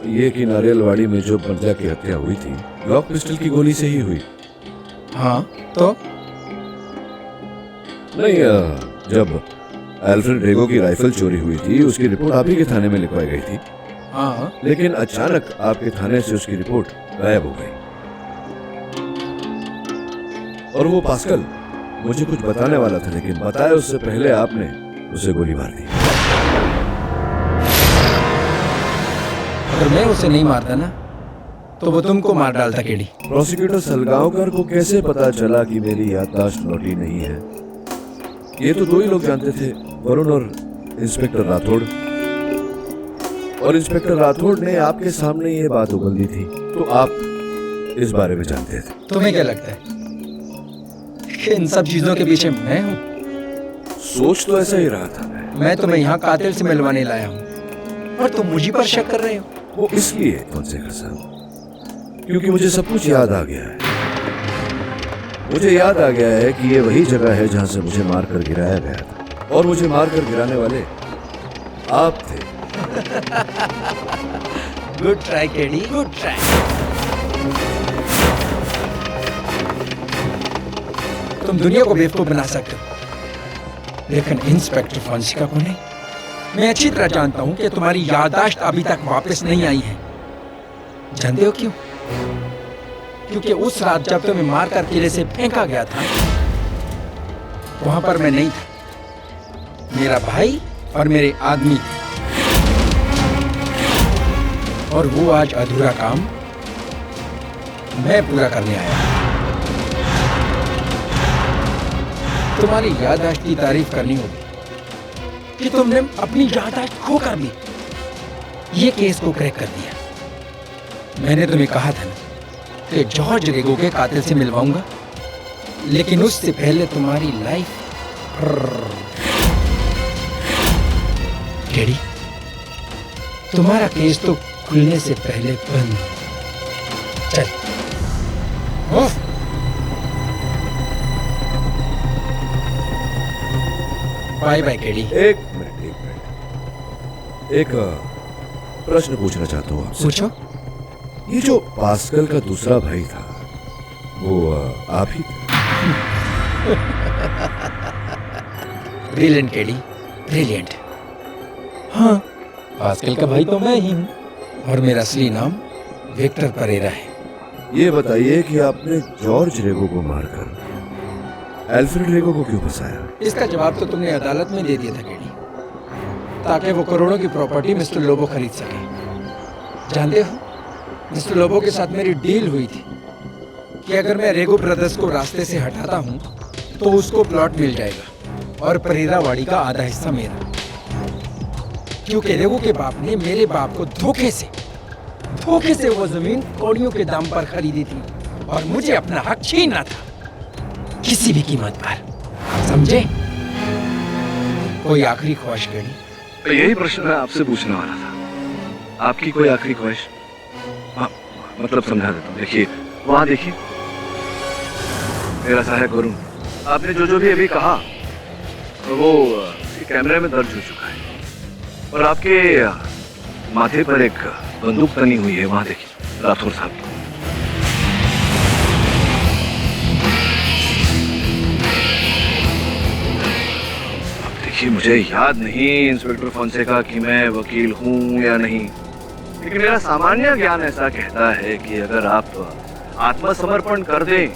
ये कि नारियलवाड़ी में जो पंजा की हत्या हुई थी ग्लॉक पिस्टल की गोली से ही हुई। हाँ तो नहीं, जब अल्फ्रेड रेगो की राइफल चोरी हुई थी उसकी रिपोर्ट आप ही के थाने में लिखवाई गई थी। हाँ, लेकिन अचानक आपके थाने से उसकी रिपोर्ट गायब हो गई। और वो पास्कल मुझे कुछ बताने वाला था, लेकिन बताया उससे पहले आपने उसे गोली मार दी। अगर मैं उसे नहीं मारता ना तो वो तुमको मार डालता। केडी, प्रोसिक्यूटर सलगांवकर को कैसे पता चला कि मेरी याददाश्त लौटी नहीं है? ये तो दो ही लोग जानते थे, वरुण और इंस्पेक्टर राठौड़। और इंस्पेक्टर राठौड़ ने आपके सामने ये बात उगल दी थी, तो आप इस बारे में जानते थे। तुम्हें क्या लगता है कि इन सब चीजों के पीछे मैं हूँ? सोच तो ऐसा ही रहा था। मैं तुम्हें यहाँ कातिल से मिलवाने लाया हूँ और तुम मुझी पर शक कर रहे हो। वो इसलिए फोंसेका साहब क्योंकि मुझे सब कुछ याद आ गया है। मुझे याद आ गया है कि ये वही जगह है जहां से मुझे मारकर गिराया गया था, और मुझे मारकर गिराने वाले आप थे। Good try KD, good try. तुम दुनिया को बेवकूफ बना सकते हो, लेकिन इंस्पेक्टर फोंसेका को नहीं। मैं अच्छी तरह जानता हूं कि तुम्हारी याददाश्त अभी तक वापस नहीं आई है। जानते हो क्यों? क्योंकि उस रात जब तुम्हें मारकर किले से फेंका गया था वहां पर मैं नहीं था। मेरा भाई और मेरे आदमी थे, और वो आज अधूरा काम मैं पूरा करने आया। तुम्हारी याददाश्त की तारीफ करनी होगी कि तुमने अपनी याददाश्त खो कर भी ये केस को क्रैक कर दिया। मैंने तुम्हें कहा था ना कि जॉर्ज रेगो के कातिल से मिलवाऊंगा, लेकिन उससे पहले तुम्हारी लाइफ। केडी, तुम्हारा केस तो खुलने से पहले बंद। चल बाय बाय केडी। एक मिनट, एक प्रश्न पूछना चाहता हूँ आपसे। पूछो। ये जो पास्कल का दूसरा भाई था वो आप ही थे? Brilliant KD, brilliant. हाँ, पास्कल का भाई तो मैं ही हूँ, और मेरा असली नाम विक्टर परेरा है। ये बताइए कि आपने जॉर्ज रेगो को मारकर अल्फ्रेड रेगो को क्यों फंसाया? इसका जवाब तो तुमने अदालत में दे दिया था केडी, ताकि वो करोड़ों की प्रॉपर्टी मिस्टर लोबो खरीद सके। जानते हो, मिस्टर लोबो के साथ मेरी डील हुई थी कि अगर मैं रेगो ब्रदर्स को रास्ते से हटाता हूँ तो उसको प्लॉट मिल जाएगा और परेरा वाड़ी का आधा हिस्सा मेरा, क्योंकि रेगो के बाप ने मेरे बाप को धोखे से वो जमीन कौड़ियों के दाम पर खरीदी थी, और मुझे अपना हक छीनना था किसी भी कीमत पर। समझे? कोई आखिरी ख्वाहिश केडी? तो यही प्रश्न मैं आपसे पूछने वाला था। आपकी कोई आखिरी ख्वाहिश? मतलब समझा देता हूँ। देखिए, वहां देखिए, मेरा सहायक वरुण, आपने जो भी अभी कहा वो कैमरे में दर्ज हो चुका है, और आपके माथे पर एक बंदूक तनी हुई है। वहां देखिए राठौर साहब की। अब देखिए, मुझे याद नहीं इंस्पेक्टर फोंसेका कि मैं वकील हूं या नहीं, लेकिन मेरा सामान्य ज्ञान ऐसा कहता है कि अगर आप आत्मसमर्पण कर दें,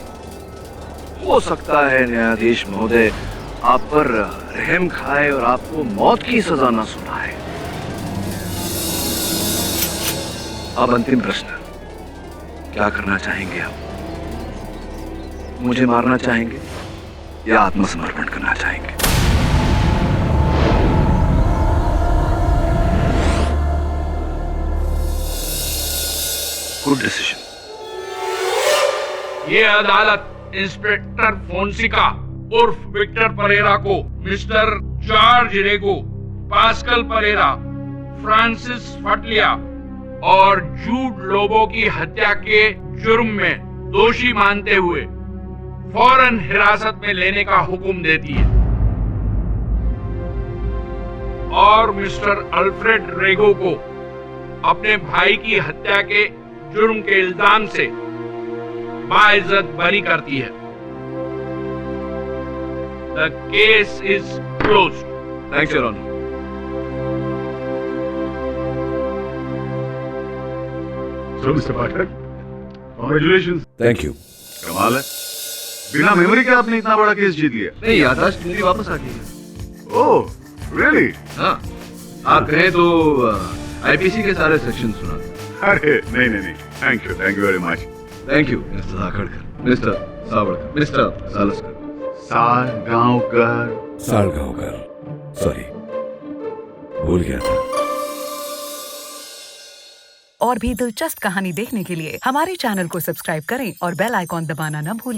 हो सकता है न्यायाधीश महोदय आप पर रहम खाए और आपको मौत की सजा न सुनाए। अब अंतिम प्रश्न, क्या करना चाहेंगे आप? मुझे मारना चाहेंगे या आत्मसमर्पण करना चाहेंगे? Good decision. ये अदालत इंस्पेक्टर फोंसेका उर्फ विक्टर परेरा को मिस्टर जॉर्ज रेगो, पास्कल परेरा, फ्रांसिस फटलिया और जूड लोबो की हत्या के जुर्म में दोषी मानते हुए फौरन हिरासत में लेने का हुक्म देती है और मिस्टर अल्फ्रेड रेगो को अपने भाई की हत्या के जुर्म के इल्जाम से बाइज्जत बरी करती है। The case is closed. Thanks, Your Honor. So, Mr. Pathak, congratulations. Thank you. कमाल है, बिना मेमोरी के आपने इतना बड़ा केस जीत लिया। नहीं, याददाश्त मेरी वापस आ गई है। ओह, really? हाँ, आप कहें तो आईपीसी के सारे सेक्शन सुना दें। अरे नहीं, thank you very much. Thank you mister Sakhadkar, mister Savadkar, mister Salaskar. Salgaonkar, sorry, भूल गया था। और भी दिलचस्प कहानी देखने के लिए हमारे चैनल को सब्सक्राइब करें और बेल आइकॉन दबाना न भूलें।